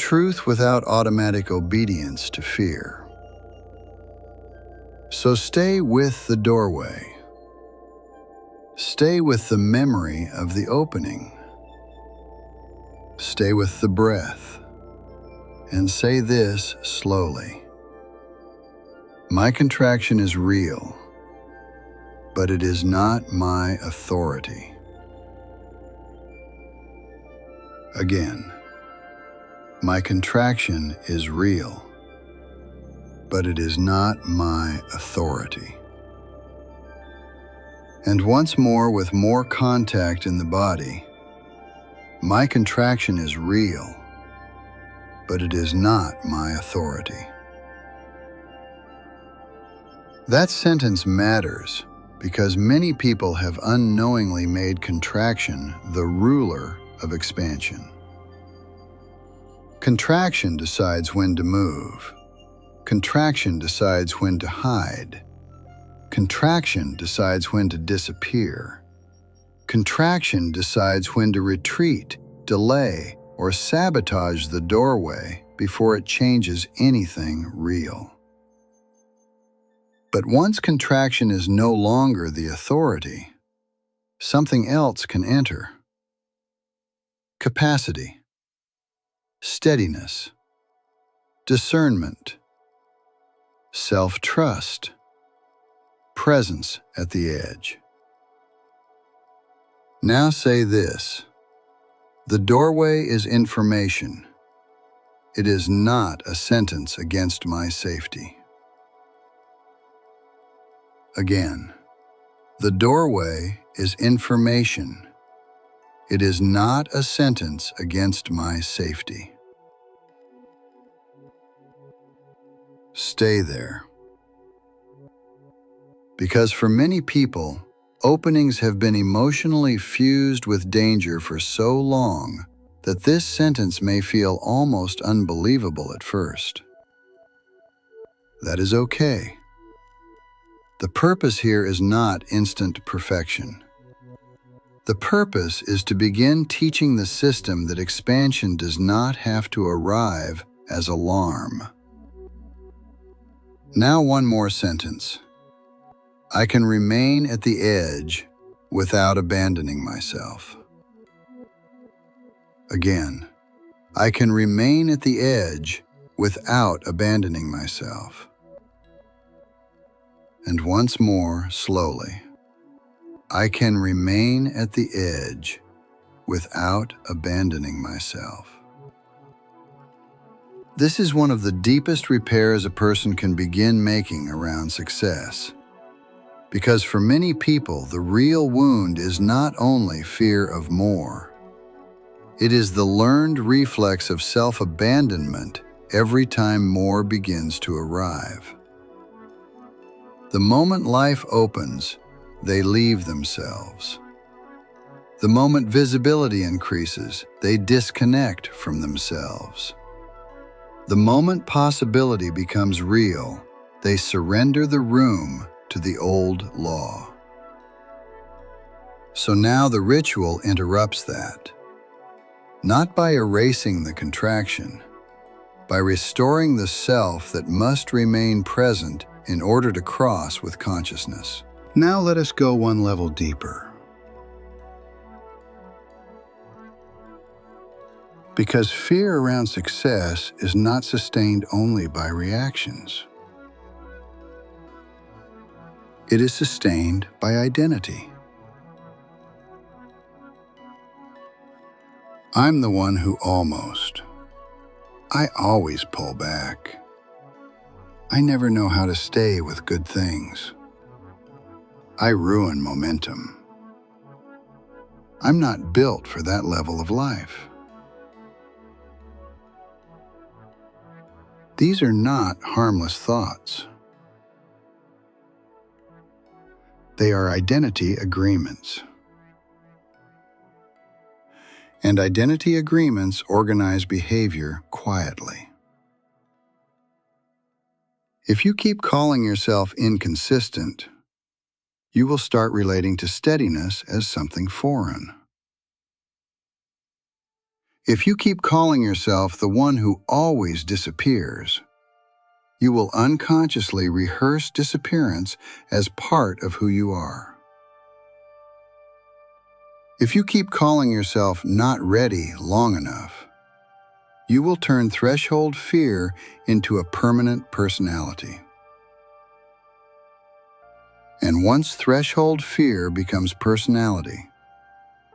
truth without automatic obedience to fear. So stay with the doorway. Stay with the memory of the opening. Stay with the breath. And say this slowly. My contraction is real, but it is not my authority. Again, my contraction is real, but it is not my authority. And once more, with more contact in the body, my contraction is real, but it is not my authority. That sentence matters because many people have unknowingly made contraction the ruler of expansion. Contraction decides when to move. Contraction decides when to hide. Contraction decides when to disappear. Contraction decides when to retreat, delay, or sabotage the doorway before it changes anything real. But once contraction is no longer the authority, something else can enter. Capacity, steadiness, discernment, self-trust, presence at the edge. Now say this: the doorway is information. It is not a sentence against my safety. Again, the doorway is information. It is not a sentence against my safety. Stay there. Because for many people, openings have been emotionally fused with danger for so long that this sentence may feel almost unbelievable at first. That is okay. The purpose here is not instant perfection. The purpose is to begin teaching the system that expansion does not have to arrive as alarm. Now one more sentence. I can remain at the edge without abandoning myself. Again, I can remain at the edge without abandoning myself. And once more, slowly, I can remain at the edge without abandoning myself. This is one of the deepest repairs a person can begin making around success. Because for many people, the real wound is not only fear of more. It is the learned reflex of self-abandonment every time more begins to arrive. The moment life opens, they leave themselves. The moment visibility increases, they disconnect from themselves. The moment possibility becomes real, they surrender the room to the old law. So now the ritual interrupts that. Not by erasing the contraction, by restoring the self that must remain present in order to cross with consciousness. Now let us go one level deeper. Because fear around success is not sustained only by reactions. It is sustained by identity. I'm the one who almost. I always pull back. I never know how to stay with good things. I ruin momentum. I'm not built for that level of life. These are not harmless thoughts. They are identity agreements. And identity agreements organize behavior quietly. If you keep calling yourself inconsistent, you will start relating to steadiness as something foreign. If you keep calling yourself the one who always disappears, you will unconsciously rehearse disappearance as part of who you are. If you keep calling yourself not ready long enough, you will turn threshold fear into a permanent personality. And once threshold fear becomes personality,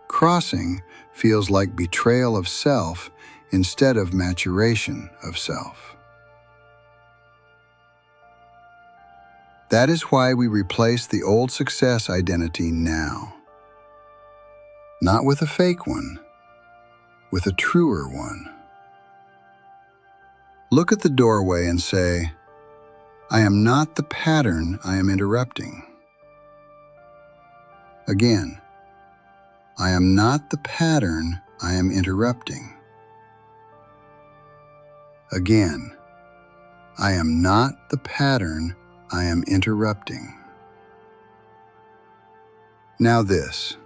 crossing feels like betrayal of self instead of maturation of self. That is why we replace the old success identity now. Not with a fake one, with a truer one. Look at the doorway and say, I am not the pattern I am interrupting. Again, I am not the pattern I am interrupting. Again, I am not the pattern I am interrupting. Now this.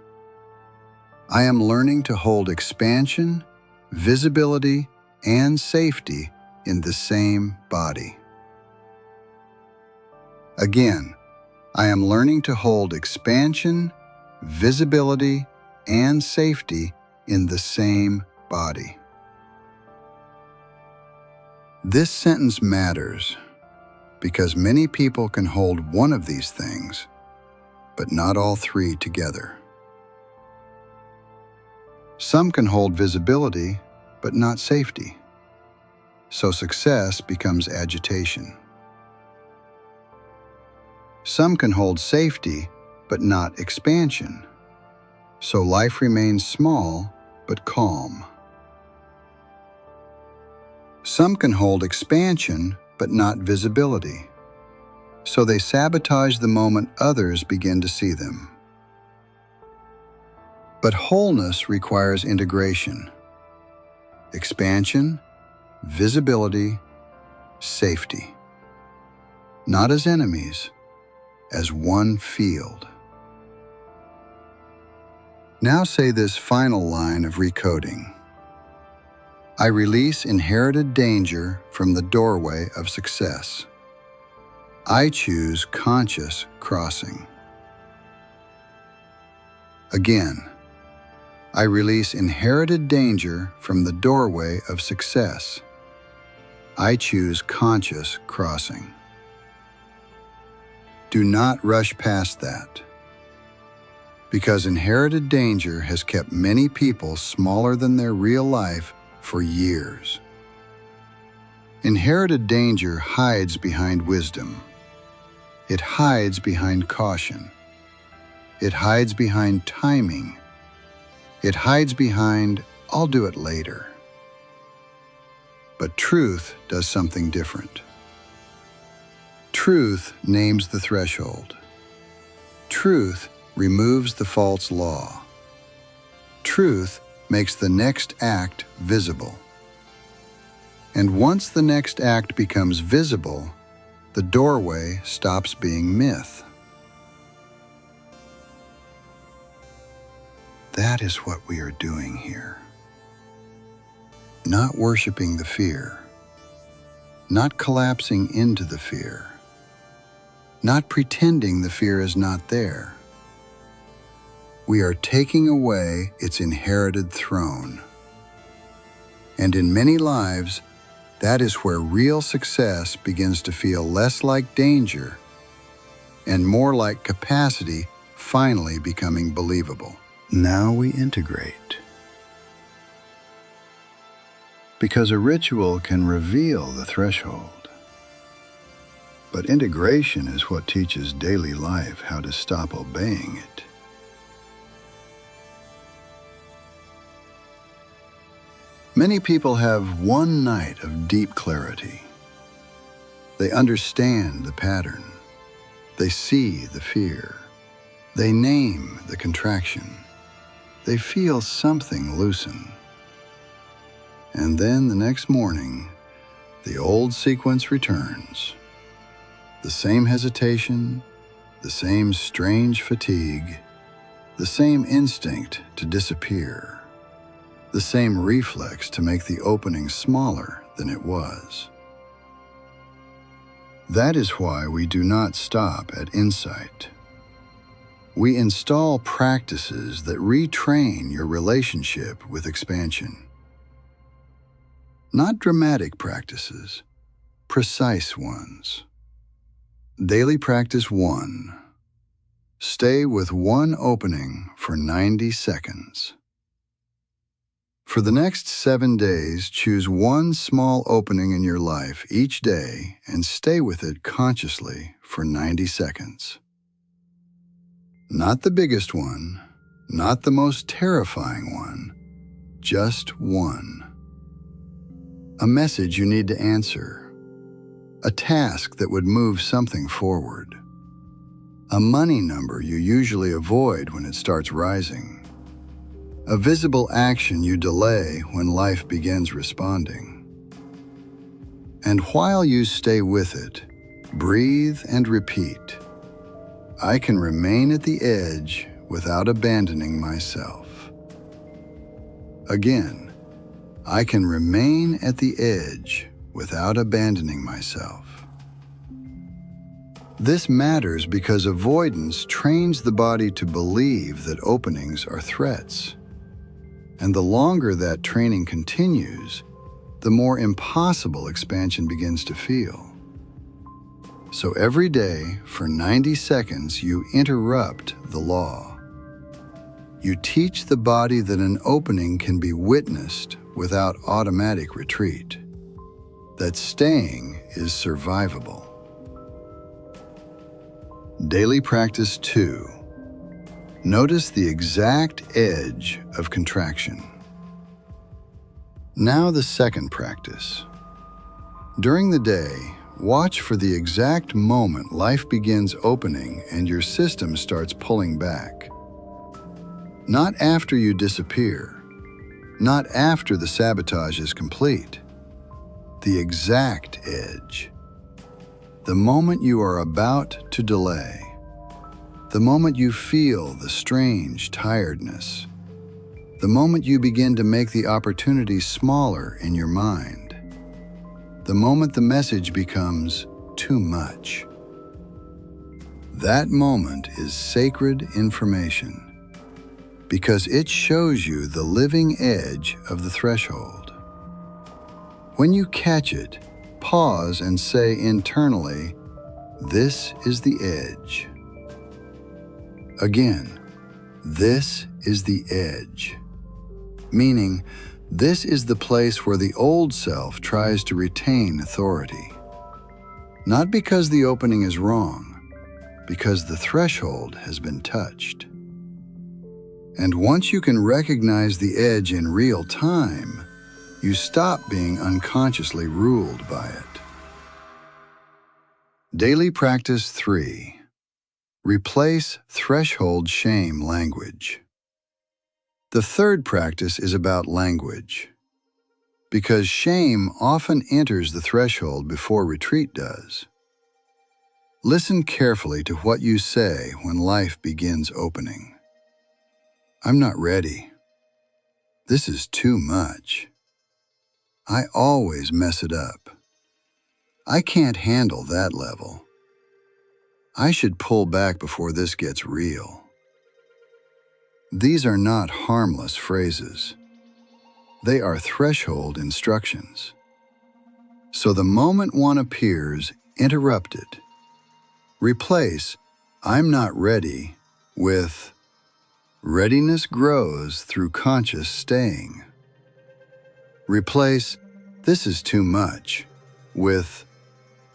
I am learning to hold expansion, visibility, and safety in the same body. Again, I am learning to hold expansion, visibility, and safety in the same body. This sentence matters because many people can hold one of these things, but not all three together. Some can hold visibility, but not safety. So success becomes agitation. Some can hold safety, but not expansion. So life remains small, but calm. Some can hold expansion, but not visibility. So they sabotage the moment others begin to see them. But wholeness requires integration, expansion, visibility, safety. Not as enemies, as one field. Now say this final line of recoding. I release inherited danger from the doorway of success. I choose conscious crossing. Again, I release inherited danger from the doorway of success. I choose conscious crossing. Do not rush past that, because inherited danger has kept many people smaller than their real life for years. Inherited danger hides behind wisdom. It hides behind caution. It hides behind timing. It hides behind, I'll do it later. But truth does something different. Truth names the threshold. Truth removes the false law. Truth makes the next act visible. And once the next act becomes visible, the doorway stops being myth. That is what we are doing here. Not worshiping the fear, not collapsing into the fear, not pretending the fear is not there. We are taking away its inherited throne. And in many lives, that is where real success begins to feel less like danger and more like capacity finally becoming believable. Now we integrate. Because a ritual can reveal the threshold. But integration is what teaches daily life how to stop obeying it. Many people have one night of deep clarity. They understand the pattern. They see the fear. They name the contraction. They feel something loosen. And then the next morning, the old sequence returns. The same hesitation, the same strange fatigue, the same instinct to disappear, the same reflex to make the opening smaller than it was. That is why we do not stop at insight. We install practices that retrain your relationship with expansion. Not dramatic practices, precise ones. Daily practice 1. Stay with one opening for 90 seconds. For the next 7 days, choose one small opening in your life each day and stay with it consciously for 90 seconds. Not the biggest one, not the most terrifying one, just one. A message you need to answer. A task that would move something forward. A money number you usually avoid when it starts rising. A visible action you delay when life begins responding. And while you stay with it, breathe and repeat. I can remain at the edge without abandoning myself. Again, I can remain at the edge without abandoning myself. This matters because avoidance trains the body to believe that openings are threats. And the longer that training continues, the more impossible expansion begins to feel. So every day, for 90 seconds, you interrupt the law. You teach the body that an opening can be witnessed without automatic retreat, that staying is survivable. Daily practice 2. Notice the exact edge of contraction. Now the second practice. During the day, watch for the exact moment life begins opening and your system starts pulling back. Not after you disappear, not after the sabotage is complete. The exact edge. The moment you are about to delay. The moment you feel the strange tiredness. The moment you begin to make the opportunity smaller in your mind. The moment the message becomes too much. That moment is sacred information because it shows you the living edge of the threshold. When you catch it, pause and say internally, "This is the edge." Again, this is the edge, meaning this is the place where the old self tries to retain authority. Not because the opening is wrong, because the threshold has been touched. And once you can recognize the edge in real time, you stop being unconsciously ruled by it. Daily practice 3. Replace threshold shame language. The third practice is about language, because shame often enters the threshold before retreat does. Listen carefully to what you say when life begins opening. I'm not ready. This is too much. I always mess it up. I can't handle that level. I should pull back before this gets real. These are not harmless phrases. They are threshold instructions. So the moment one appears, interrupt it. Replace "I'm not ready" with "Readiness grows through conscious staying." Replace "This is too much" with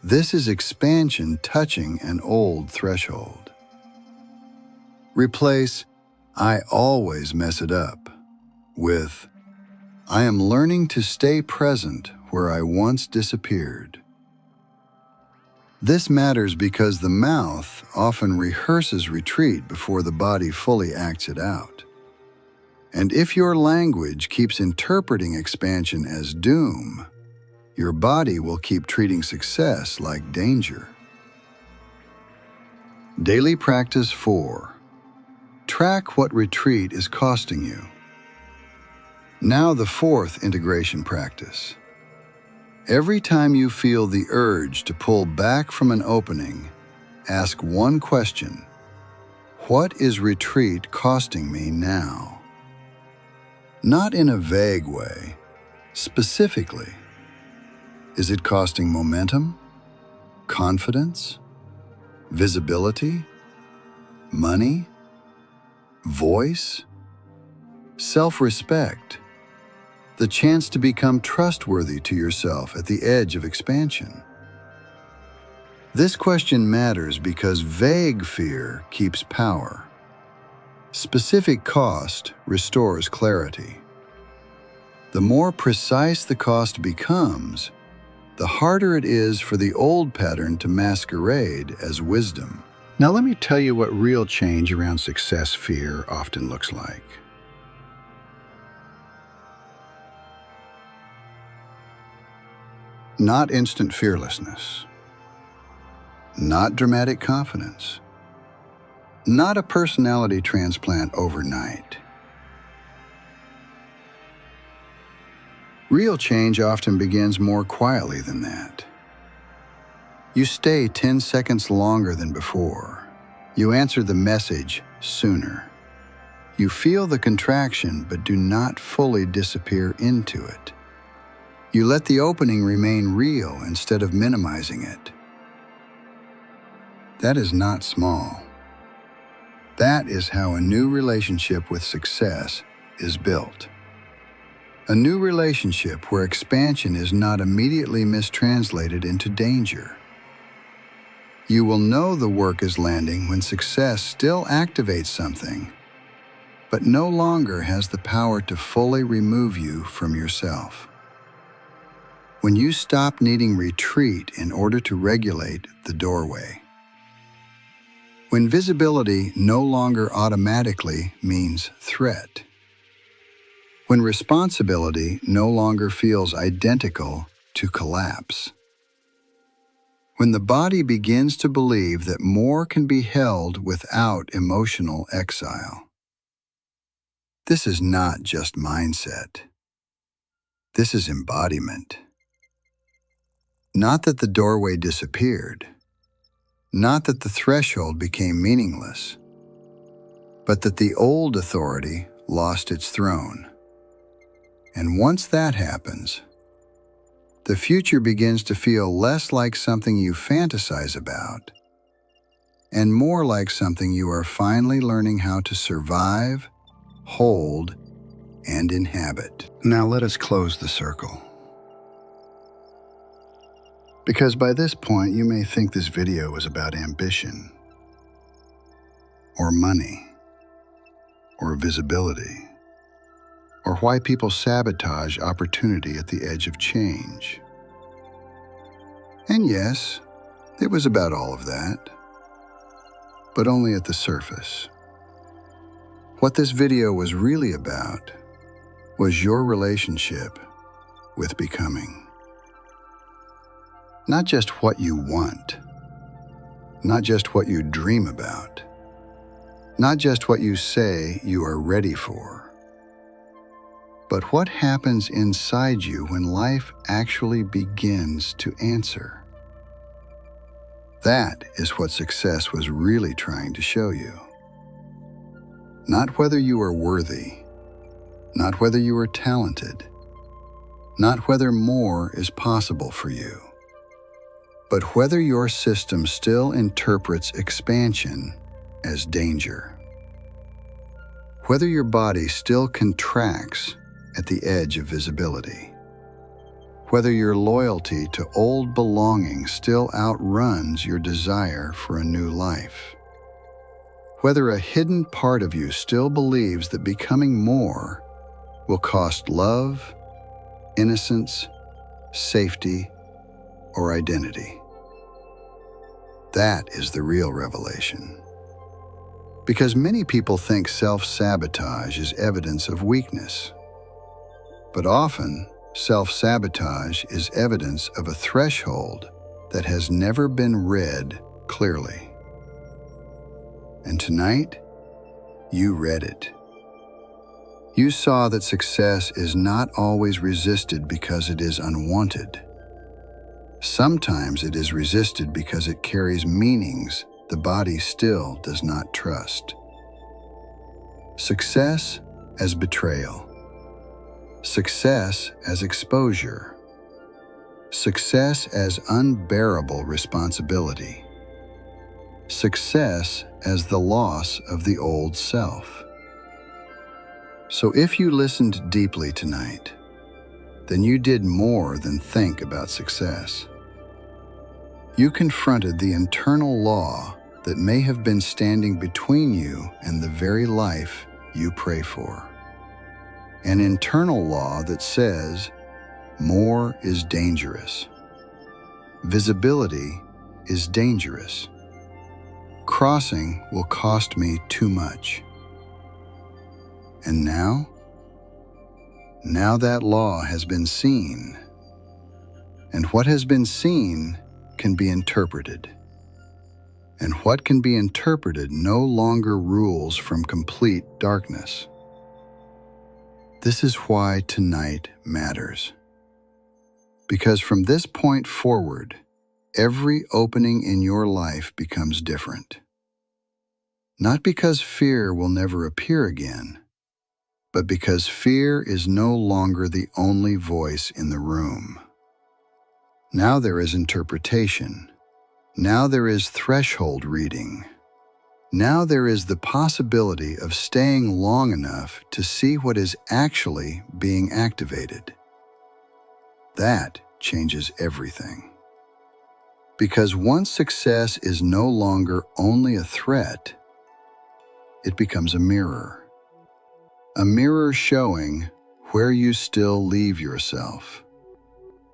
"This is expansion touching an old threshold." Replace "I always mess it up" with "I am learning to stay present where I once disappeared." This matters because the mouth often rehearses retreat before the body fully acts it out. And if your language keeps interpreting expansion as doom, your body will keep treating success like danger. Daily practice 4. Track what retreat is costing you. Now the fourth integration practice. Every time you feel the urge to pull back from an opening, ask one question. What is retreat costing me now? Not in a vague way. Specifically, is it costing momentum, confidence, visibility, money, voice, self-respect, the chance to become trustworthy to yourself at the edge of expansion? This question matters because vague fear keeps power. Specific cost restores clarity. The more precise the cost becomes, the harder it is for the old pattern to masquerade as wisdom. Now let me tell you what real change around success fear often looks like. Not instant fearlessness. Not dramatic confidence. Not a personality transplant overnight. Real change often begins more quietly than that. You stay 10 seconds longer than before. You answer the message sooner. You feel the contraction but do not fully disappear into it. You let the opening remain real instead of minimizing it. That is not small. That is how a new relationship with success is built. A new relationship where expansion is not immediately mistranslated into danger. You will know the work is landing when success still activates something, but no longer has the power to fully remove you from yourself. When you stop needing retreat in order to regulate the doorway. When visibility no longer automatically means threat. When responsibility no longer feels identical to collapse. When the body begins to believe that more can be held without emotional exile. This is not just mindset. This is embodiment. Not that the doorway disappeared, not that the threshold became meaningless, but that the old authority lost its throne. And once that happens, the future begins to feel less like something you fantasize about and more like something you are finally learning how to survive, hold, and inhabit. Now let us close the circle. Because by this point, you may think this video is about ambition, or money, or visibility, or why people sabotage opportunity at the edge of change. And yes, it was about all of that, but only at the surface. What this video was really about was your relationship with becoming. Not just what you want, not just what you dream about, not just what you say you are ready for, but what happens inside you when life actually begins to answer. That is what success was really trying to show you. Not whether you are worthy, not whether you are talented, not whether more is possible for you, but whether your system still interprets expansion as danger. Whether your body still contracts at the edge of visibility. Whether your loyalty to old belonging still outruns your desire for a new life. Whether a hidden part of you still believes that becoming more will cost love, innocence, safety, or identity. That is the real revelation. Because many people think self-sabotage is evidence of weakness. But often, self-sabotage is evidence of a threshold that has never been read clearly. And tonight, you read it. You saw that success is not always resisted because it is unwanted. Sometimes it is resisted because it carries meanings the body still does not trust. Success as betrayal. Success as exposure. Success as unbearable responsibility. Success as the loss of the old self. So if you listened deeply tonight, then you did more than think about success. You confronted the internal law that may have been standing between you and the very life you pray for. An internal law that says, more is dangerous. Visibility is dangerous. Crossing will cost me too much. And now that law has been seen, and what has been seen can be interpreted. And what can be interpreted no longer rules from complete darkness. This is why tonight matters. Because from this point forward, every opening in your life becomes different. Not because fear will never appear again, but because fear is no longer the only voice in the room. Now there is interpretation. Now there is threshold reading. Now there is the possibility of staying long enough to see what is actually being activated. That changes everything. Because once success is no longer only a threat, it becomes a mirror. A mirror showing where you still leave yourself,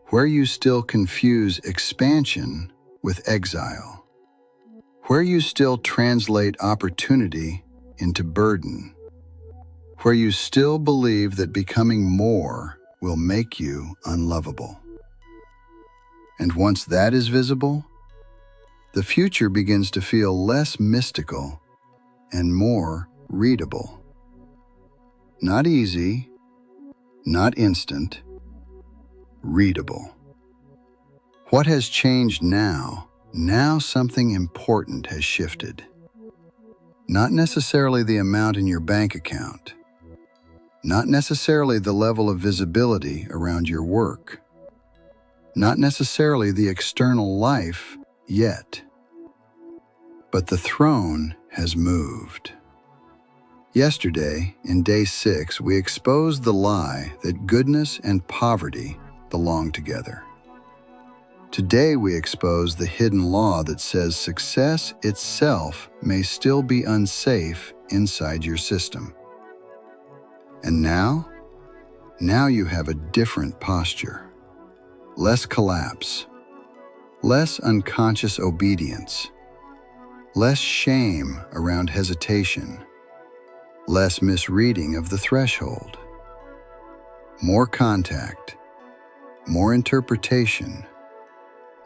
where you still confuse expansion with exile, where you still translate opportunity into burden, where you still believe that becoming more will make you unlovable. And once that is visible, the future begins to feel less mystical and more readable. Not easy, not instant, readable. What has changed now? Now something important has shifted. Not necessarily the amount in your bank account, not necessarily the level of visibility around your work, not necessarily the external life yet, but the throne has moved. Yesterday, in day 6, we exposed the lie that goodness and poverty belong together. Today, we expose the hidden law that says success itself may still be unsafe inside your system. And now you have a different posture. Less collapse, less unconscious obedience, less shame around hesitation, less misreading of the threshold, more contact, more interpretation,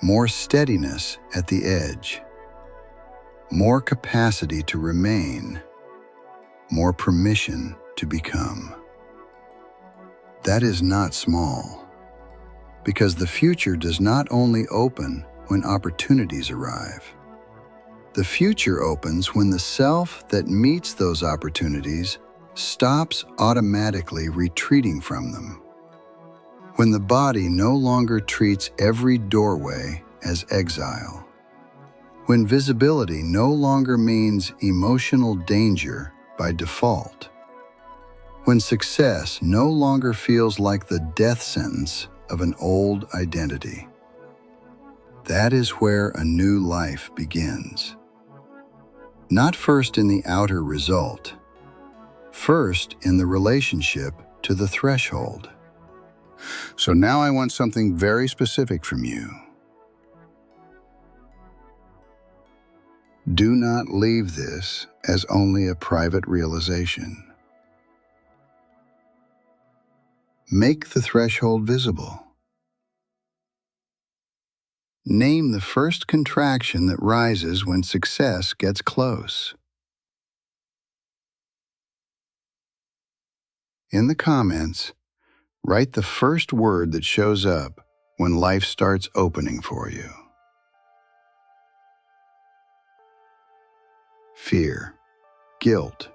more steadiness at the edge, more capacity to remain, more permission to become. That is not small, because the future does not only open when opportunities arrive. The future opens when the self that meets those opportunities stops automatically retreating from them. When the body no longer treats every doorway as exile. When visibility no longer means emotional danger by default. When success no longer feels like the death sentence of an old identity. That is where a new life begins. Not first in the outer result, first in the relationship to the threshold. So now I want something very specific from you. Do not leave this as only a private realization. Make the threshold visible. Name the first contraction that rises when success gets close. In the comments, write the first word that shows up when life starts opening for you. Fear, guilt,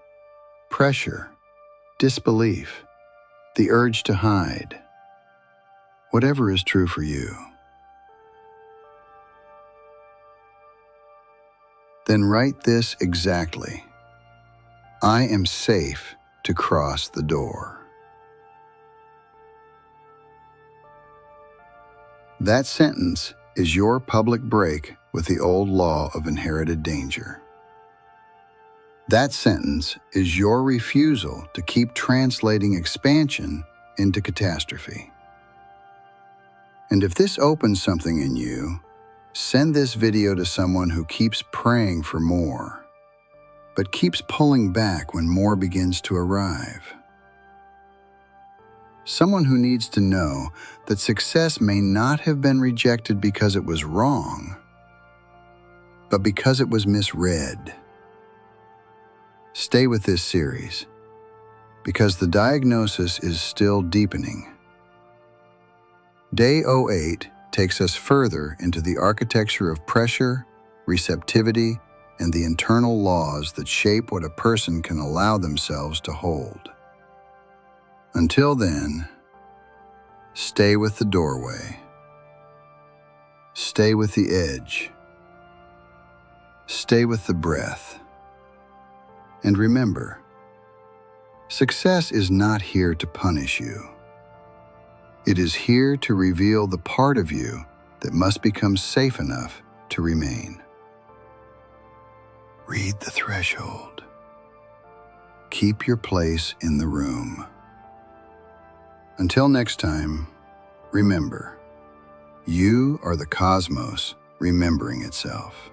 pressure, disbelief, the urge to hide. Whatever is true for you. Then write this exactly. I am safe to cross the door. That sentence is your public break with the old law of inherited danger. That sentence is your refusal to keep translating expansion into catastrophe. And if this opens something in you, send this video to someone who keeps praying for more, but keeps pulling back when more begins to arrive. Someone who needs to know that success may not have been rejected because it was wrong, but because it was misread. Stay with this series, because the diagnosis is still deepening. Day 08 takes us further into the architecture of pressure, receptivity, and the internal laws that shape what a person can allow themselves to hold. Until then, stay with the doorway. Stay with the edge. Stay with the breath. And remember, success is not here to punish you. It is here to reveal the part of you that must become safe enough to remain. Read the threshold. Keep your place in the room. Until next time, remember, you are the cosmos remembering itself.